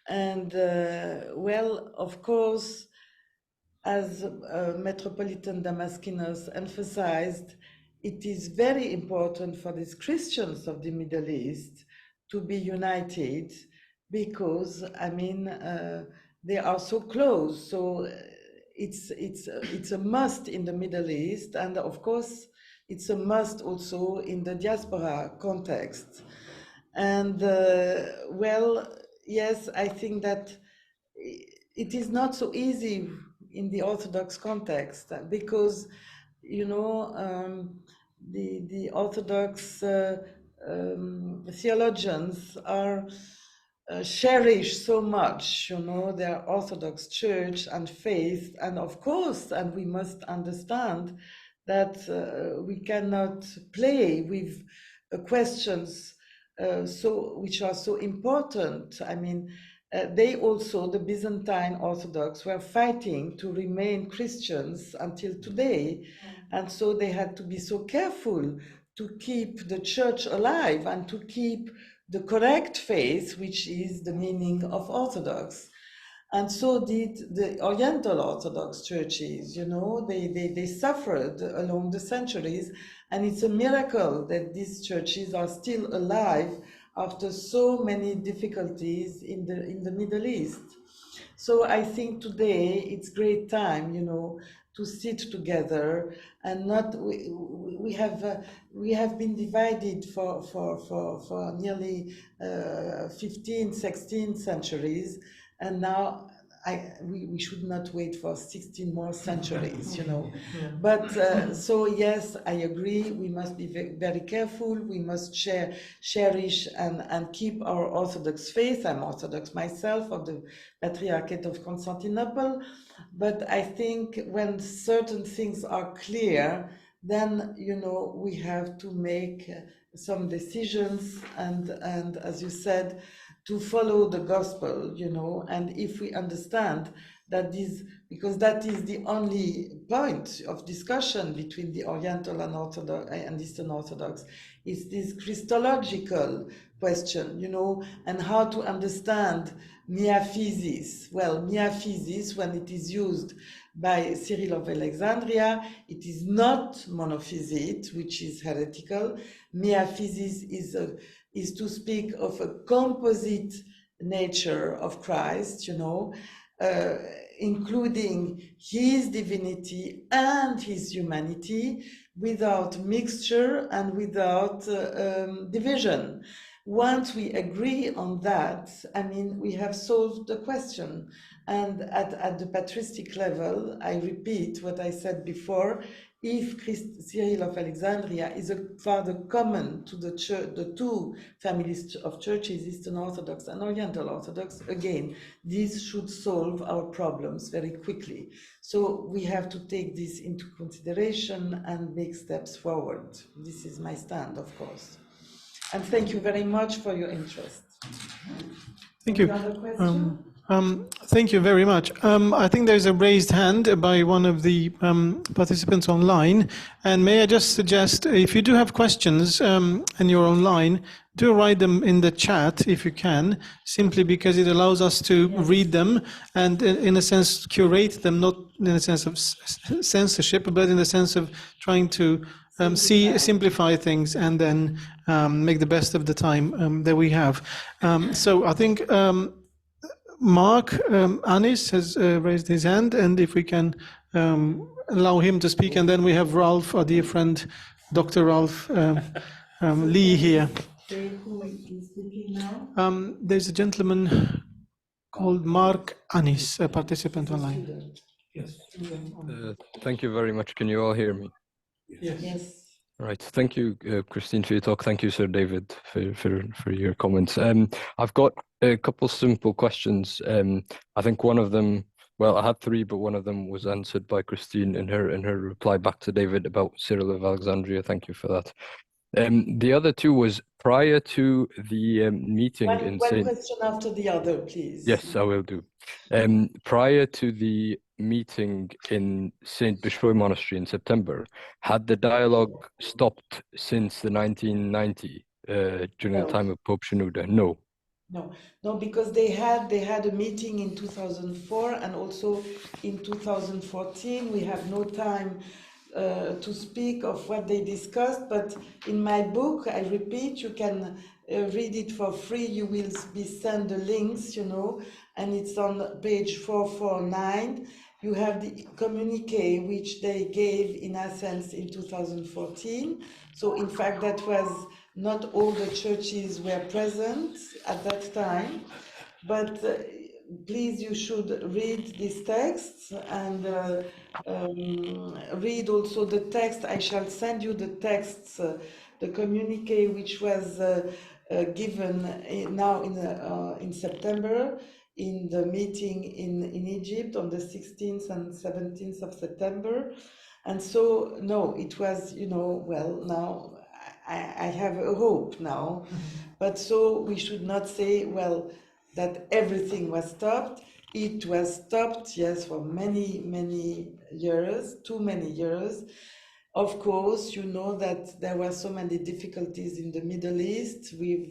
And well, of course, as Metropolitan Damaskinus emphasized, it is very important for these Christians of the Middle East to be united because, I mean, they are so close. So it's a must in the Middle East, and of course, it's a must also in the diaspora context. And well, yes, I think that it is not so easy in the Orthodox context because, you know, the Orthodox theologians are cherish so much, you know, their Orthodox church and faith, and of course, and we must understand that we cannot play with questions which are so important. I mean, they also, the Byzantine Orthodox, were fighting to remain Christians until today, and so they had to be so careful to keep the church alive and to keep the correct faith, which is the meaning of Orthodox. And so did the Oriental Orthodox churches, you know, they suffered along the centuries, and it's a miracle that these churches are still alive after so many difficulties in the Middle East. So I think today it's great time, you know, to sit together and not, we have been divided for nearly 15, 16 centuries, and now we should not wait for 16 more centuries, you know. Yeah. But so yes, I agree, we must be very careful, we must cherish and keep our Orthodox faith. I'm Orthodox myself, of the Patriarchate of Constantinople, but I think when certain things are clear, then, you know, we have to make some decisions and as you said, to follow the gospel, you know. And if we understand that this, because that is the only point of discussion between the Oriental and Orthodox and Eastern Orthodox, is this Christological question, you know, and how to understand miaphysis. Well, miaphysis, when it is used by Cyril of Alexandria, it is not monophysite, which is heretical. Miaphysis is to speak of a composite nature of Christ, you know, including his divinity and his humanity without mixture and without division. Once we agree on that, I mean, we have solved the question. And at the patristic level, I repeat what I said before, if Cyril of Alexandria is a father common to the church, the two families of churches, Eastern Orthodox and Oriental Orthodox, again, this should solve our problems very quickly. So we have to take this into consideration and make steps forward. This is my stand, of course. And thank you very much for your interest. Thank you. Thank you very much. I think there's a raised hand by one of the participants online. And may I just suggest, if you do have questions and you're online, do write them in the chat if you can, simply because it allows us to read them and, in a sense, curate them, not in a sense of censorship, but in the sense of trying to simplify things and then make the best of the time that we have. So I think Mark Anis has raised his hand, and if we can allow him to speak, and then we have Ralph, our dear friend, Dr. Ralph Lee here. Who is speaking now? There's a gentleman called Mark Anis, a participant online. Yes. Thank you very much. Can you all hear me? Yes. Right. Thank you, Christine, for your talk. Thank you, Sir David, for your comments. I've got a couple simple questions. I think one of them, well, I had three, but one of them was answered by Christine in her reply back to David about Cyril of Alexandria. Thank you for that. The other two was prior to the meeting in One Saint. question after the other, please. Yes, I will do. Prior to the meeting in St. Bishoy Monastery in September, had the dialogue stopped since the 1990 during the time of Pope Shenouda? No. No, because they had a meeting in 2004 and also in 2014. We have no time to speak of what they discussed, but in my book, I repeat, you can read it for free. You will be sent the links, you know, and it's on page 449. You have the communique which they gave in Athens in 2014. So in fact, that was not all the churches were present at that time, but please, you should read these texts and read also the text. I shall send you the texts, the communique which was given now in September in the meeting in Egypt on the 16th and 17th of September. And so, no, it was, you know, well, now I have a hope now, but so we should not say, well, that everything was stopped. It was stopped, yes, for many, many years, too many years. Of course, you know that there were so many difficulties in the Middle East with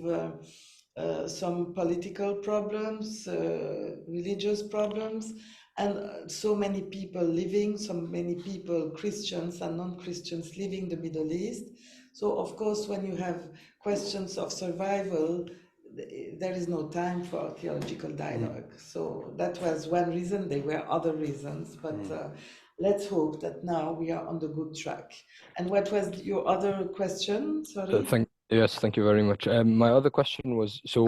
some political problems, religious problems, and so many people living, so many people, Christians and non-Christians, living the Middle East. So, of course, when you have questions of survival, there is no time for theological dialogue. So that was one reason. There were other reasons, but let's hope that now we are on the good track. And what was your other question? Sorry. Yes, thank you very much. My other question was, so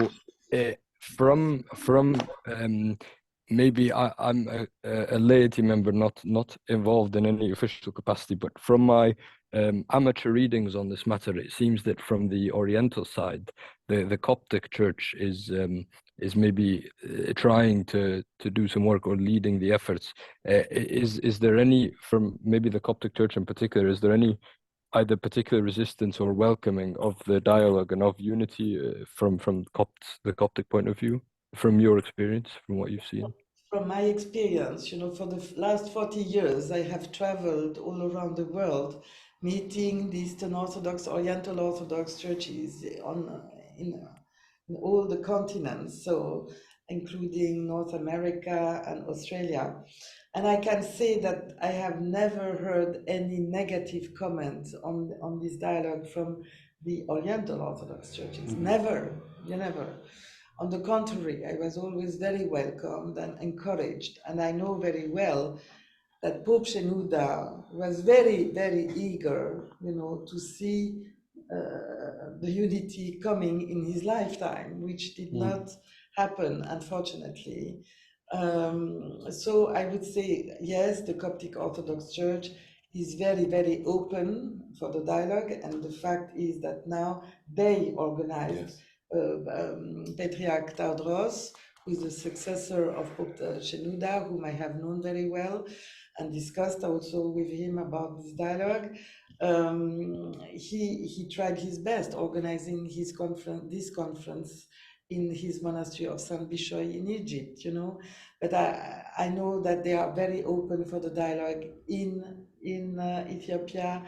from maybe I'm a laity member, not involved in any official capacity, but from my amateur readings on this matter, it seems that from the Oriental side, the Coptic Church is maybe trying to do some work or leading the efforts. Is there any, from maybe the Coptic Church in particular, is there any either particular resistance or welcoming of the dialogue and of unity from the Coptic point of view, from your experience, from what you've seen? From my experience, you know, for the last 40 years, I have traveled all around the world, meeting the Eastern Orthodox, Oriental Orthodox churches in all the continents, so including North America and Australia. And I can say that I have never heard any negative comment on this dialogue from the Oriental Orthodox churches. Never, you never. On the contrary, I was always very welcomed and encouraged, and I know very well that Pope Shenouda was very, very eager, to see the unity coming in his lifetime, which did not happen, unfortunately. So I would say, yes, the Coptic Orthodox Church is very, very open for the dialogue, and the fact is that now they organize Patriarch Tadros, who is the successor of Pope Shenouda, whom I have known very well and discussed also with him about this dialogue. He tried his best organizing this conference in his monastery of Saint Bishoy in Egypt, But I know that they are very open for the dialogue in Ethiopia,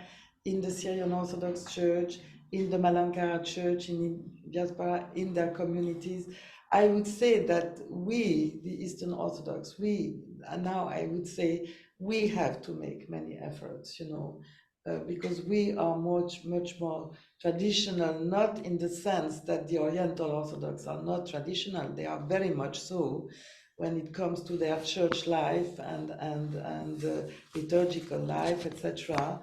in the Syrian Orthodox Church, in the Malankara Church, in diaspora, in their communities. I would say that we, the Eastern Orthodox, now I would say we have to make many efforts, because we are much more traditional, not in the sense that the Oriental Orthodox are not traditional. They are very much so when it comes to their church life and liturgical life, etc.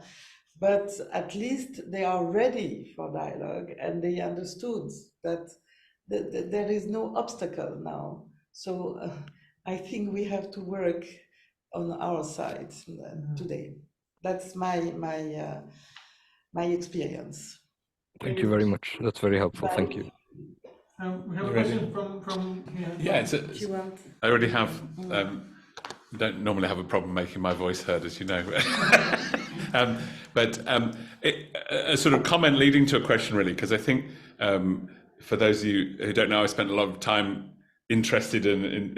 But at least they are ready for dialogue, and they understood that there is no obstacle now. So I think we have to work on our side today. That's my experience. Thank you very much. That's very helpful. Bye. Thank you. We have a question from yeah. I already have. Don't normally have a problem making my voice heard, as you know. But a sort of comment leading to a question, really, because I think for those of you who don't know, I spent a lot of time invested in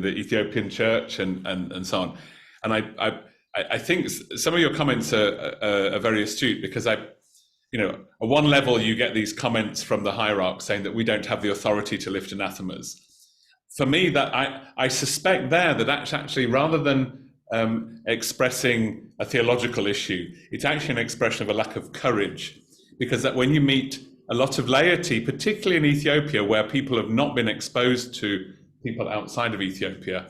the Ethiopian church and so on. And I think some of your comments are very astute, because at one level you get these comments from the hierarchs saying that we don't have the authority to lift anathemas. For me, that I suspect that that's actually, rather than expressing a theological issue, it's actually an expression of a lack of courage, because that when you meet a lot of laity, particularly in Ethiopia, where people have not been exposed to people outside of Ethiopia,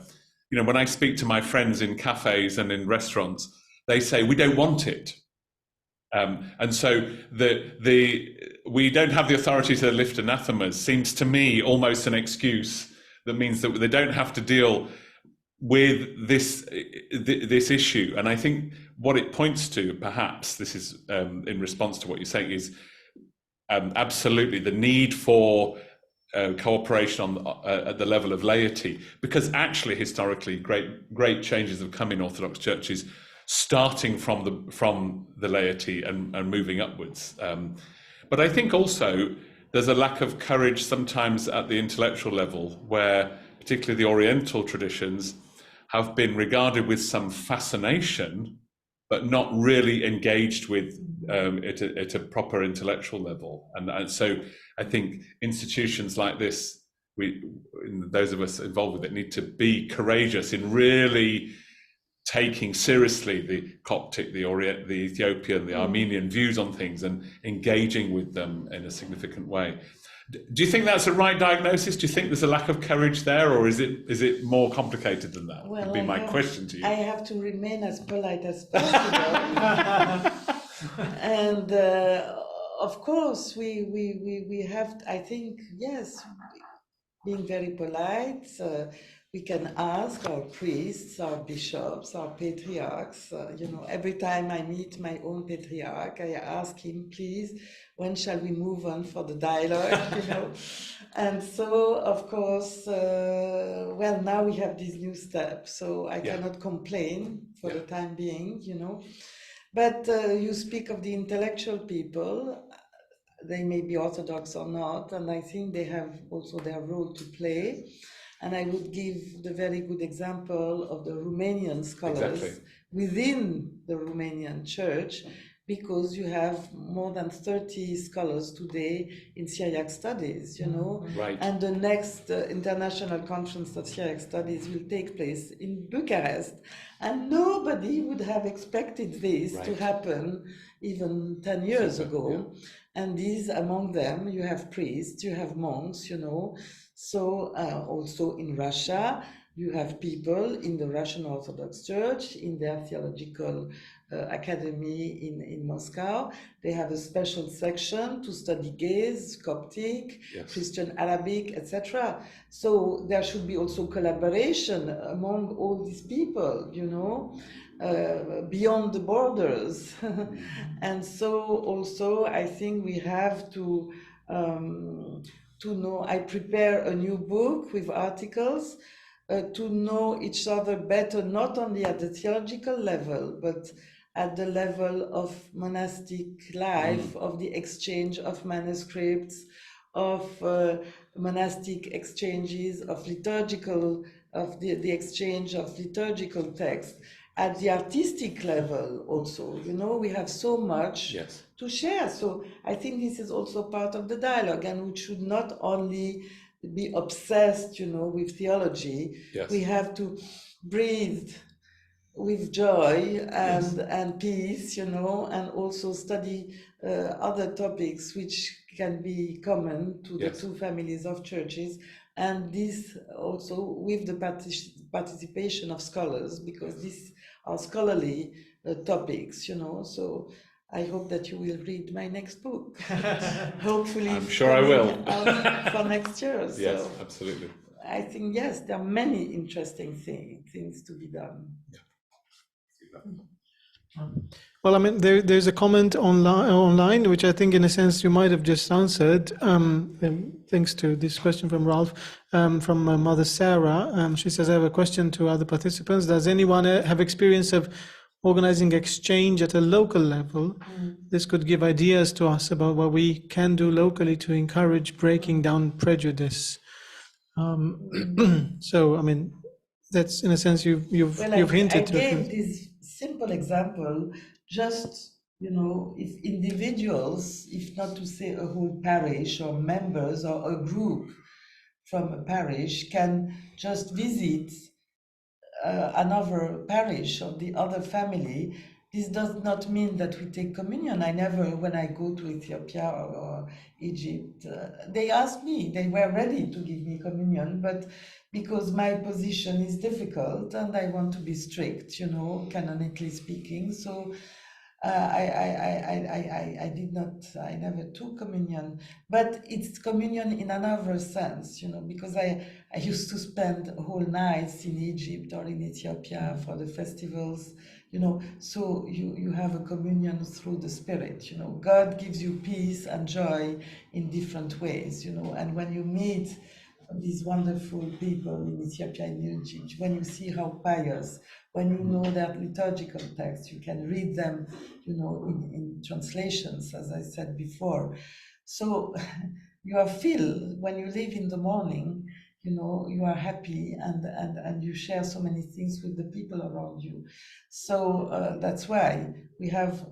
when I speak to my friends in cafes and in restaurants, they say we don't want it. And so we don't have the authority to lift anathemas seems to me almost an excuse that means that they don't have to deal with this issue. And I think what it points to, perhaps, this is in response to what you're saying, is absolutely the need for cooperation at the level of laity, because actually historically great changes have come in Orthodox churches, starting from the laity and moving upwards. But I think also there's a lack of courage sometimes at the intellectual level, where particularly the Oriental traditions have been regarded with some fascination, but not really engaged with at a proper intellectual level. And so I think institutions like this, those of us involved with it, need to be courageous in really taking seriously the Coptic, the Ethiopian, the Armenian views on things and engaging with them in a significant way. Do you think that's a right diagnosis? Do you think there's a lack of courage there, or is it more complicated than that? Well, would be my question to you. I have to remain as polite as possible. And of course, we have, I think, yes, being very polite. We can ask our priests, our bishops, our patriarchs. Every time I meet my own patriarch, I ask him, please, when shall we move on for the dialogue? And so, of course, well, now we have these new steps, so I cannot complain for the time being, But you speak of the intellectual people. They may be Orthodox or not, and I think they have also their role to play. And I would give the very good example of the Romanian scholars within the Romanian church, because you have more than 30 scholars today in Syriac studies, Right. And the next international conference of Syriac studies will take place in Bucharest. And nobody would have expected this to happen even 10 years ago. And these, among them, you have priests, you have monks, So also in Russia, you have people in the Russian Orthodox Church, in their theological academy in Moscow. They have a special section to study gaze, Coptic, Yes. Christian Arabic, etc. So there should be also collaboration among all these people, you know, beyond the borders. And so also I think we have to know. I prepare a new book with articles to know each other better, not only at the theological level, but at the level of monastic life, of the exchange of manuscripts, of monastic exchanges, of liturgical, of the exchange of liturgical texts. At the artistic level also, you know, we have so much Yes. to share. So I think this is also part of the dialogue, and we should not only be obsessed, you know, with theology. Yes. We have to breathe with joy and peace, you know, and also study other topics which can be common to the two families of churches. And this also with the participation of scholars, because these are scholarly topics, you know. So I hope that you will read my next book. Hopefully, I'm sure I will. For next year. Yes, So absolutely. I think, yes, there are many interesting things to be done. Well, I mean, there's a comment online, which I think, in a sense, you might have just answered, thanks to this question from Ralph, from Mother Sarah. She says, I have a question to other participants. Does anyone have experience of organizing exchange at a local level? This could give ideas to us about what we can do locally to encourage breaking down prejudice. So, I mean, that's, in a sense, you've hinted to. I gave this simple example, just, you know, if individuals, if not to say a whole parish or members or a group from a parish can just visit another parish of the other family, this does not mean that we take communion. I never, when I go to Ethiopia or Egypt, they asked me, they were ready to give me communion, but because my position is difficult and I want to be strict, you know, canonically speaking, so I did not, I never took communion, but it's communion in another sense, you know, because I used to spend whole nights in Egypt or in Ethiopia for the festivals, you know, so you have a communion through the Spirit, you know, God gives you peace and joy in different ways, you know, and when you meet these wonderful people in Ethiopia and Egypt, when you see how pious, when you know their liturgical texts, you can read them, you know, in translations, as I said before. So you are filled when you leave in the morning, you know, you are happy and you share so many things with the people around you. So that's why we have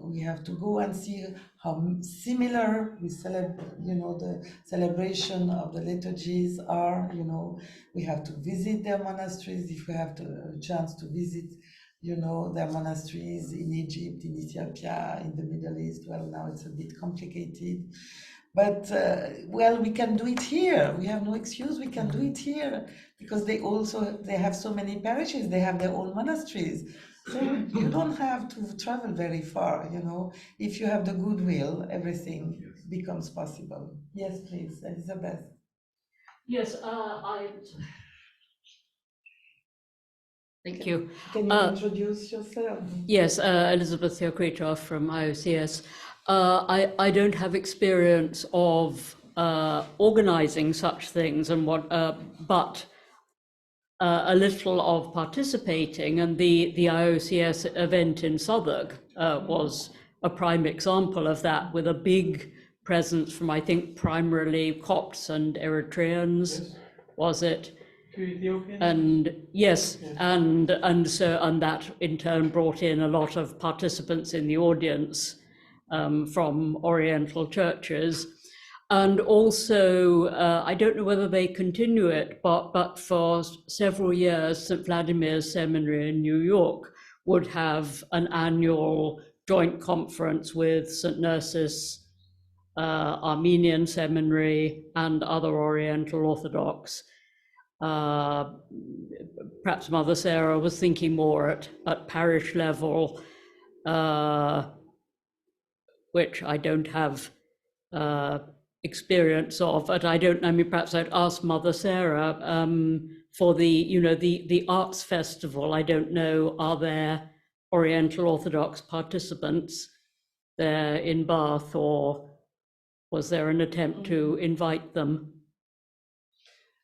to go and see how similar we celebrate, you know, the celebration of the liturgies are, you know. We have to visit their monasteries if we have the chance to visit, you know, their monasteries in Egypt, in Ethiopia, in the Middle East. Well, now it's a bit complicated. But, well, we can do it here. We have no excuse. We can do it here because they have so many parishes. They have their own monasteries. So you don't have to travel very far, you know. If you have the goodwill, everything becomes possible. Yes, please, Elizabeth. Yes, Thank you. Can you introduce yourself? Yes, Elizabeth Theocritos from IOCS. I don't have experience of organizing such things and but a little of participating, and the IOCS event in Southwark was a prime example of that, with a big presence from, I think, primarily Copts and Eritreans, yes. Was it? Ethiopian? And yes, and that in turn brought in a lot of participants in the audience from Oriental churches. And also, I don't know whether they continue it, but for several years, St. Vladimir's Seminary in New York would have an annual joint conference with St. Nerses Armenian seminary and other Oriental Orthodox. Perhaps Mother Sarah was thinking more at parish level, which I don't have experience of, but I mean, perhaps I'd ask Mother Sarah for the arts festival. I don't know, are there Oriental Orthodox participants there in Bath, or was there an attempt to invite them?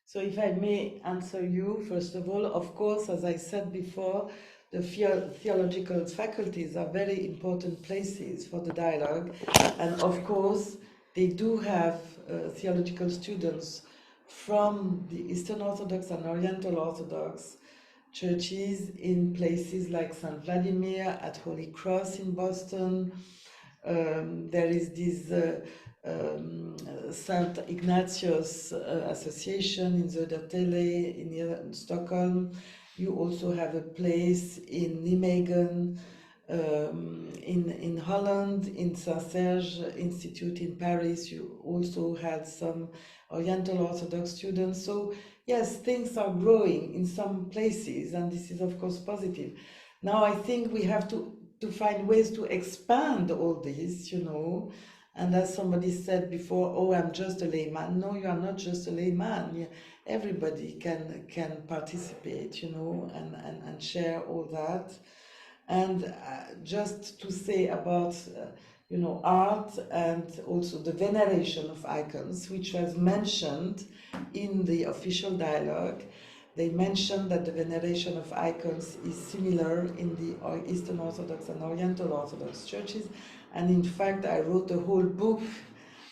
So if I may answer you, first of all, of course, as I said before, the theological faculties are very important places for the dialogue. And of course, they do have theological students from the Eastern Orthodox and Oriental Orthodox churches in places like St. Vladimir, at Holy Cross in Boston. There is this St. Ignatius Association in Södertälje in Stockholm. You also have a place in Nijmegen, in Holland, in Saint-Serge Institute in Paris. You also had some Oriental Orthodox students. So yes, things are growing in some places, and this is of course positive. Now I think we have to find ways to expand all this, and as somebody said before, oh, I'm just a layman. No, you are not just a layman. Everybody can participate, and share all that. And just to say about, art and also the veneration of icons, which was mentioned in the official dialogue. They mentioned that the veneration of icons is similar in the Eastern Orthodox and Oriental Orthodox churches. And in fact, I wrote a whole book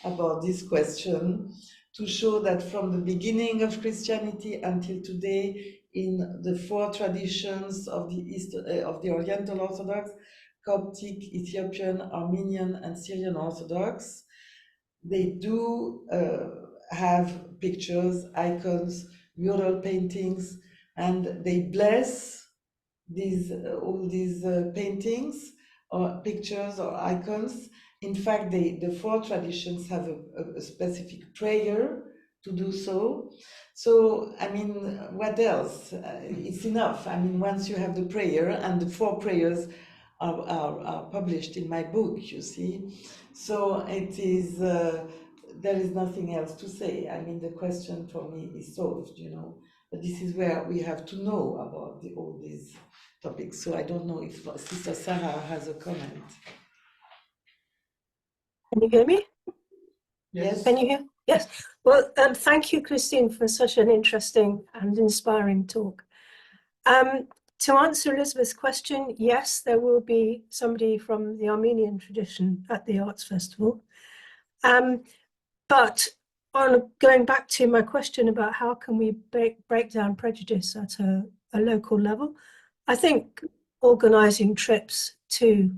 about this question to show that from the beginning of Christianity until today, in the four traditions of the Oriental Orthodox, Coptic, Ethiopian, Armenian, and Syrian Orthodox, they do have pictures, icons, mural paintings, and they bless all these paintings or pictures or icons. In fact, the four traditions have a specific prayer to do so. So, I mean, what else? It's enough. I mean, once you have the prayer, and the four prayers are published in my book, you see. So it is, there is nothing else to say. I mean, the question for me is solved, But this is where we have to know about all these topics. So I don't know if Sister Sarah has a comment. Can you hear me? Yes. Can you hear? Yes. Well, thank you, Christine, for such an interesting and inspiring talk. To answer Elizabeth's question, yes, there will be somebody from the Armenian tradition at the Arts Festival. But going back to my question about how can we break down prejudice at a local level, I think organizing trips to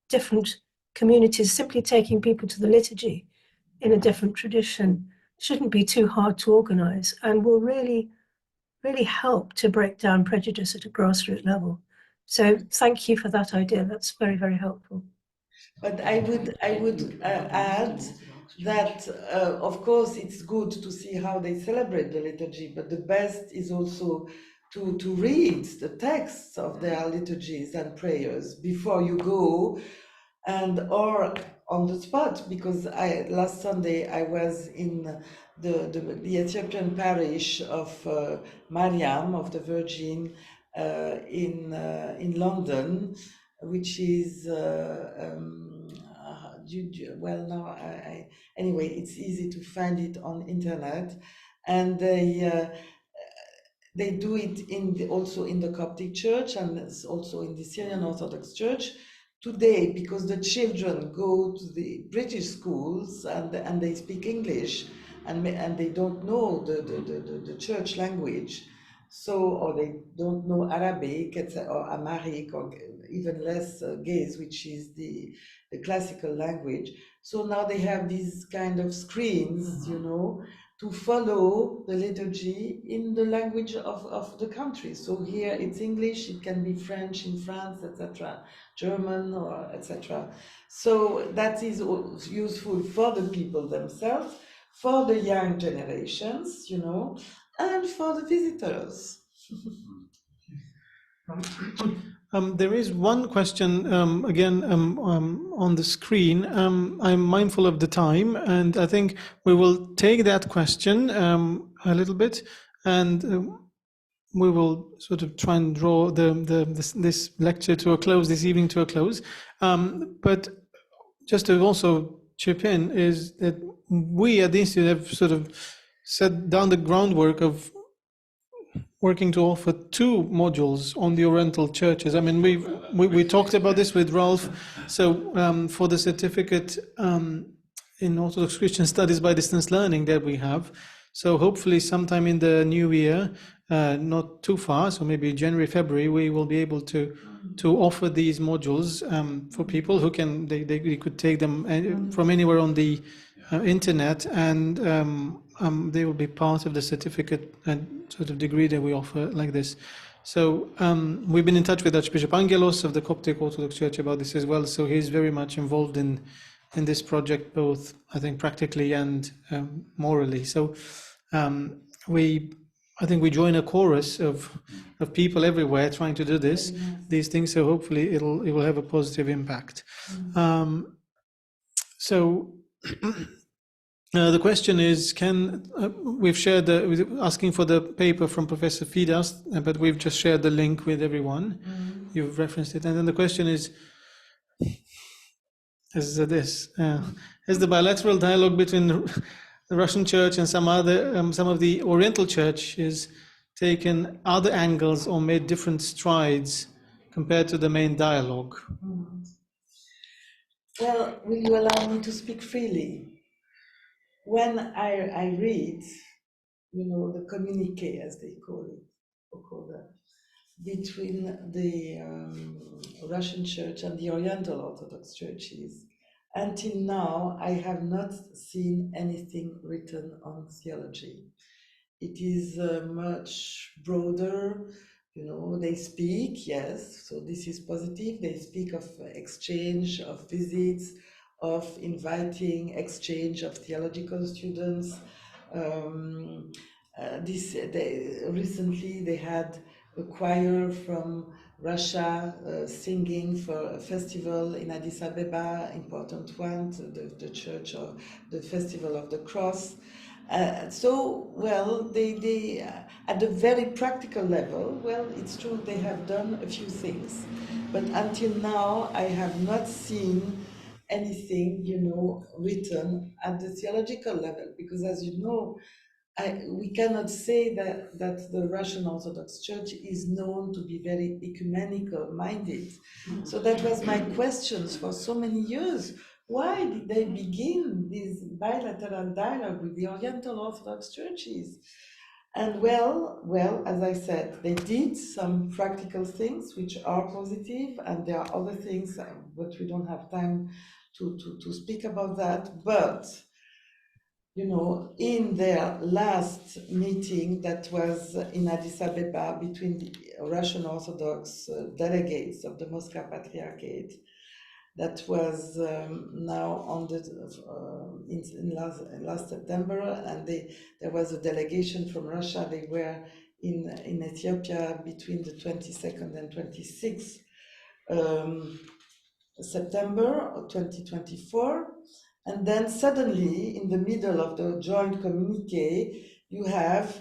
different communities, simply taking people to the liturgy in a different tradition, shouldn't be too hard to organize, and will really help to break down prejudice at a grassroots level. So thank you for that idea. That's very, very helpful. But I would add that, of course, it's good to see how they celebrate the liturgy, but the best is also to read the texts of their liturgies and prayers before you go, or on the spot, because last Sunday I was in the Ethiopian parish of Mariam, of the Virgin, in London, which is well, now anyway, it's easy to find it on internet, and they do it also in the Coptic Church and also in the Syrian Orthodox Church today, because the children go to the British schools and they speak English, and they don't know the church language, or they don't know Arabic or Amharic, or even less Ge'ez, which is the classical language. So now they have these kind of screens, to follow the liturgy in the language of the country. So here it's English, it can be French in France, etc., German, or etc. So that is useful for the people themselves, for the young generations, you know, and for the visitors. There is one question again on the screen. I'm mindful of the time, and I think we will take that question a little bit, and we will sort of try and draw this lecture to a close, this evening to a close. But just to also chip in is that we at the Institute have sort of set down the groundwork of working to offer 2 modules on the Oriental churches. I mean, we talked about this with Rolf. So for the certificate in Orthodox Christian Studies by Distance Learning that we have, so hopefully sometime in the new year, not too far, so maybe January, February, we will be able to offer these modules for people who can, they could take them from anywhere on the internet, and they will be part of the certificate and sort of degree that we offer like this. So we've been in touch with Archbishop Angelos of the Coptic Orthodox Church about this as well. So he's very much involved in this project, both I think practically and morally. So I think we join a chorus of people everywhere trying to do these things. So hopefully it will have a positive impact. So. The question is, we've shared asking for the paper from Professor Fidas, but we've just shared the link with everyone. You've referenced it. And then the question is this. Has the bilateral dialogue between the Russian Church and some of the Oriental churches taken other angles or made different strides compared to the main dialogue? Well, will you allow me to speak freely? When I read, you know, the communique, as they call it, between the Russian Church and the Oriental Orthodox churches, until now, I have not seen anything written on theology. It is much broader, you know, they speak, yes, so this is positive. They speak of exchange, of visits, of inviting exchange of theological students. Recently they had a choir from Russia singing for a festival in Addis Ababa, important one, the church of the Festival of the Cross. Well, they at the very practical level, well, it's true they have done a few things, but until now I have not seen anything, you know, written at the theological level, because as you know, we cannot say that the Russian Orthodox Church is known to be very ecumenical minded. So that was my questions for so many years. Why did they begin this bilateral dialogue with the Oriental Orthodox churches? And well, as I said, they did some practical things which are positive, and there are other things, but we don't have time to speak about that. But you know, in their last meeting that was in Addis Ababa between the Russian Orthodox delegates of the Moscow Patriarchate, that was now on the in last September, and there was a delegation from Russia. They were in Ethiopia between the 22nd and 26th September 2024. And then suddenly, in the middle of the joint communique, you have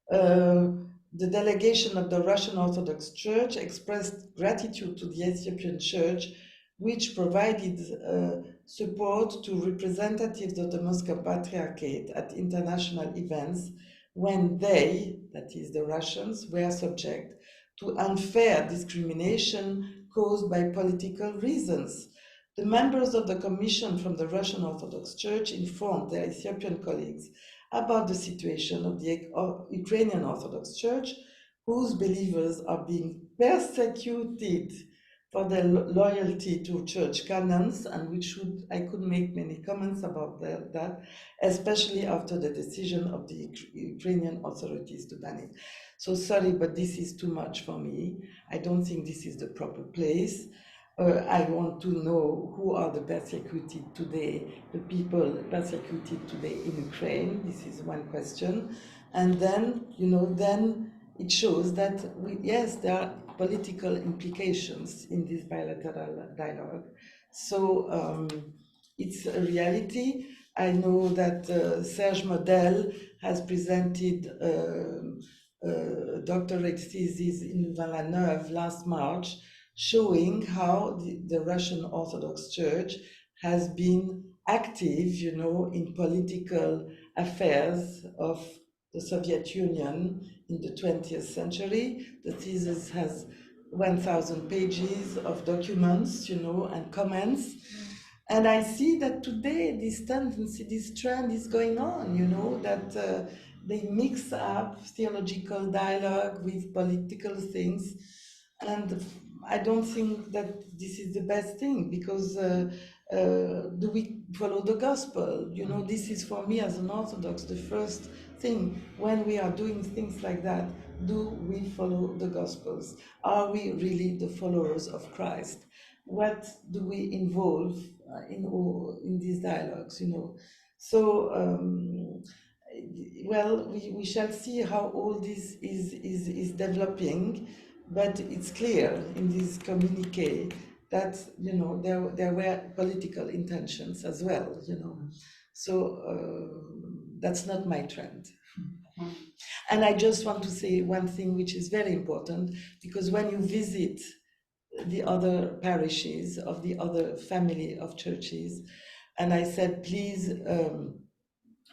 the delegation of the Russian Orthodox Church expressed gratitude to the Ethiopian Church, which provided support to representatives of the Moscow Patriarchate at international events when they, that is the Russians, were subject to unfair discrimination caused by political reasons. The members of the commission from the Russian Orthodox Church informed their Ethiopian colleagues about the situation of the Ukrainian Orthodox Church, whose believers are being persecuted for their loyalty to church canons, and I could make many comments about that, especially after the decision of the Ukrainian authorities to ban it. So sorry, but this is too much for me. I don't think this is the proper place. I want to know who are the persecuted today, the people persecuted today in Ukraine. This is one question. And then, then it shows that, yes, there are political implications in this bilateral dialogue. So it's a reality. I know that Serge Model has presented a doctorate thesis in An Nour last March, showing how the Russian Orthodox Church has been active, in political affairs of the Soviet Union in the 20th century. The thesis has 1,000 pages of documents, and comments. And I see that today this tendency, this trend is going on, that they mix up theological dialogue with political things. And I don't think that this is the best thing, because do we follow the gospel? This is for me as an Orthodox the first thing when we are doing things like that. Do we follow the gospels? Are we really the followers of Christ? What do we involve in these dialogues? So well, we shall see how all this is developing. But it's clear in this communique that there were political intentions as well. So that's not my trend. And I just want to say one thing which is very important, because when you visit the other parishes of the other family of churches, and I said, please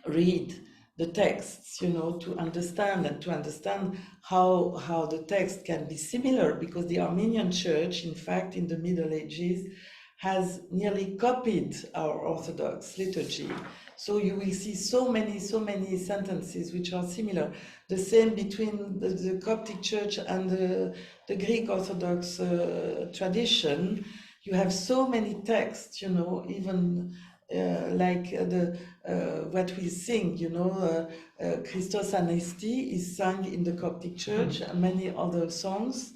read the texts, to understand how the text can be similar, because the Armenian Church, in fact, in the Middle Ages, has nearly copied our Orthodox liturgy. So you will see so many sentences which are similar. The same between the Coptic Church and the Greek Orthodox tradition. You have so many texts, even like what we sing, Christos Anesti is sung in the Coptic Church, and many other songs.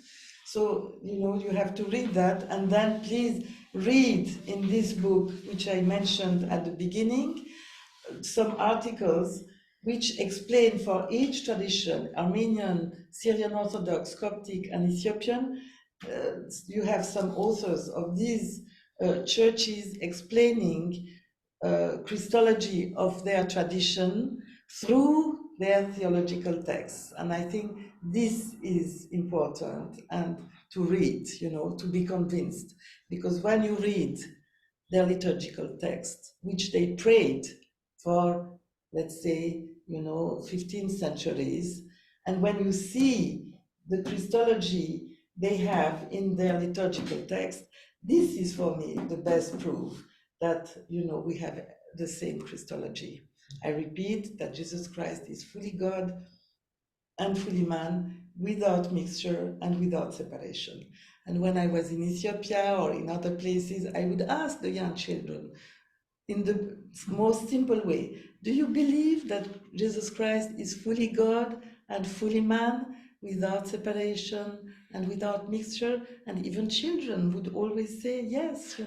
So, you have to read that, and then please read in this book, which I mentioned at the beginning, some articles which explain for each tradition, Armenian, Syrian Orthodox, Coptic, and Ethiopian. You have some authors of these churches explaining Christology of their tradition through their theological texts. And I think this is important, and to read, to be convinced, because when you read their liturgical text, which they prayed for, let's say, 15 centuries, and when you see the Christology they have in their liturgical text, this is for me the best proof that, we have the same Christology. I repeat that Jesus Christ is fully God and fully man, without mixture and without separation. And when I was in Ethiopia or in other places, I would ask the young children, in the most simple way, do you believe that Jesus Christ is fully God and fully man, without separation and without mixture? And even children would always say yes,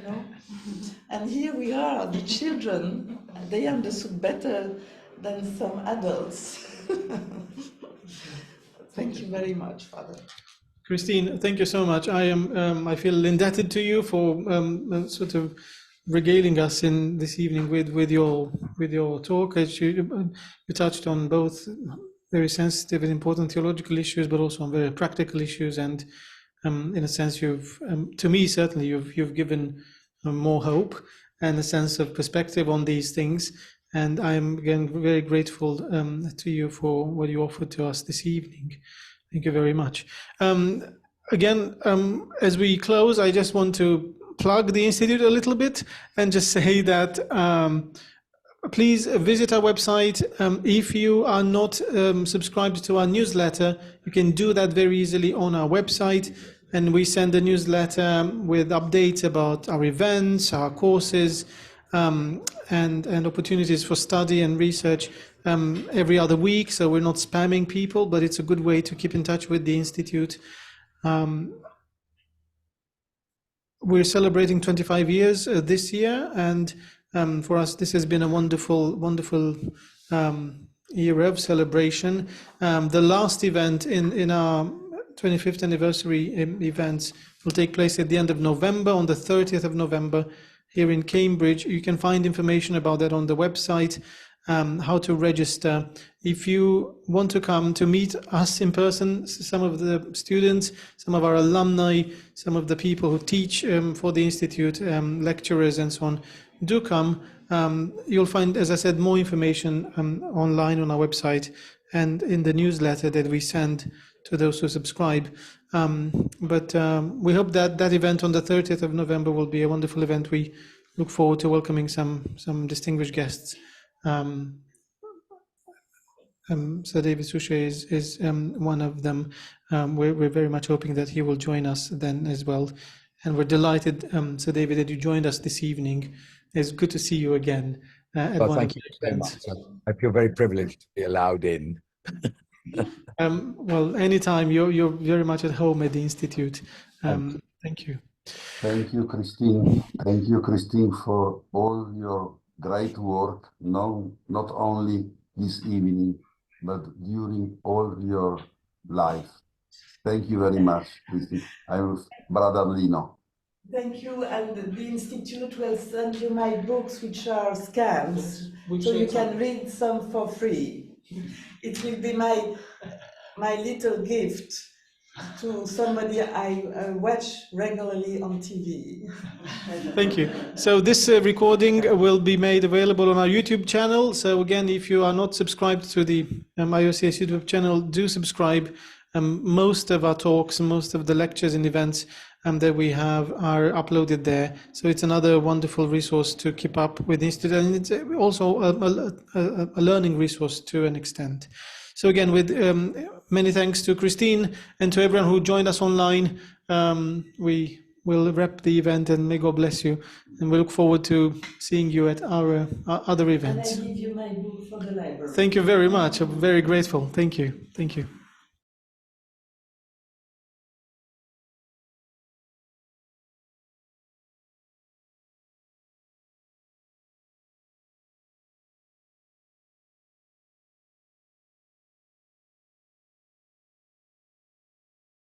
And here we are, the children, they understood better than some adults. Thank you very much, Father. Christine, thank you so much. I feel indebted to you for sort of regaling us in this evening with your talk. As you touched on both very sensitive and important theological issues, but also on very practical issues. And in a sense, you've, to me certainly, you've given more hope and a sense of perspective on these things. And I'm again very grateful to you for what you offered to us this evening. Thank you very much. Again, as we close, I just want to plug the Institute a little bit and just say that please visit our website. If you are not subscribed to our newsletter, you can do that very easily on our website. and we send a newsletter with updates about our events, our courses, and opportunities for study and research every other week. So we're not spamming people, but it's a good way to keep in touch with the Institute. We're celebrating 25 years this year, and for us this has been a wonderful year of celebration. The last event in our 25th anniversary events will take place at the end of November, on the 30th of November, here in Cambridge. You can find information about that on the website, how to register. If you want to come to meet us in person, some of the students, some of our alumni, some of the people who teach for the Institute, lecturers and so on, do come. You'll find, as I said, more information online on our website and in the newsletter that we send to those who subscribe. But we hope that that event on the 30th of November will be a wonderful event. We look forward to welcoming some distinguished guests. Sir David Suchet is one of them. We're very much hoping that he will join us then as well. And we're delighted, Sir David, that you joined us this evening. It's good to see you again. Well, thank you so much. I feel very privileged to be allowed in. Well, anytime, you're very much at home at the Institute. Thank you. Thank you, Christine. Thank you, Christine, for all your great work, not only this evening, but during all your life. Thank you very much, Christine. I'm Brother Lino. Thank you, and the Institute will send you my books, which are scans, so you can read some for free. It will be my little gift to somebody I watch regularly on TV. Thank you. So this recording will be made available on our YouTube channel. So again, if you are not subscribed to the IOCS YouTube channel, do subscribe. Most of our talks, most of the lectures and events that we have are uploaded there. So it's another wonderful resource to keep up with the Institute, and it's also a learning resource to an extent. So again, with many thanks to Christine and to everyone who joined us online, we will wrap the event, and may God bless you. And we look forward to seeing you at our other events. And I give you my book for the library. Thank you very much. I'm very grateful. Thank you. Thank you.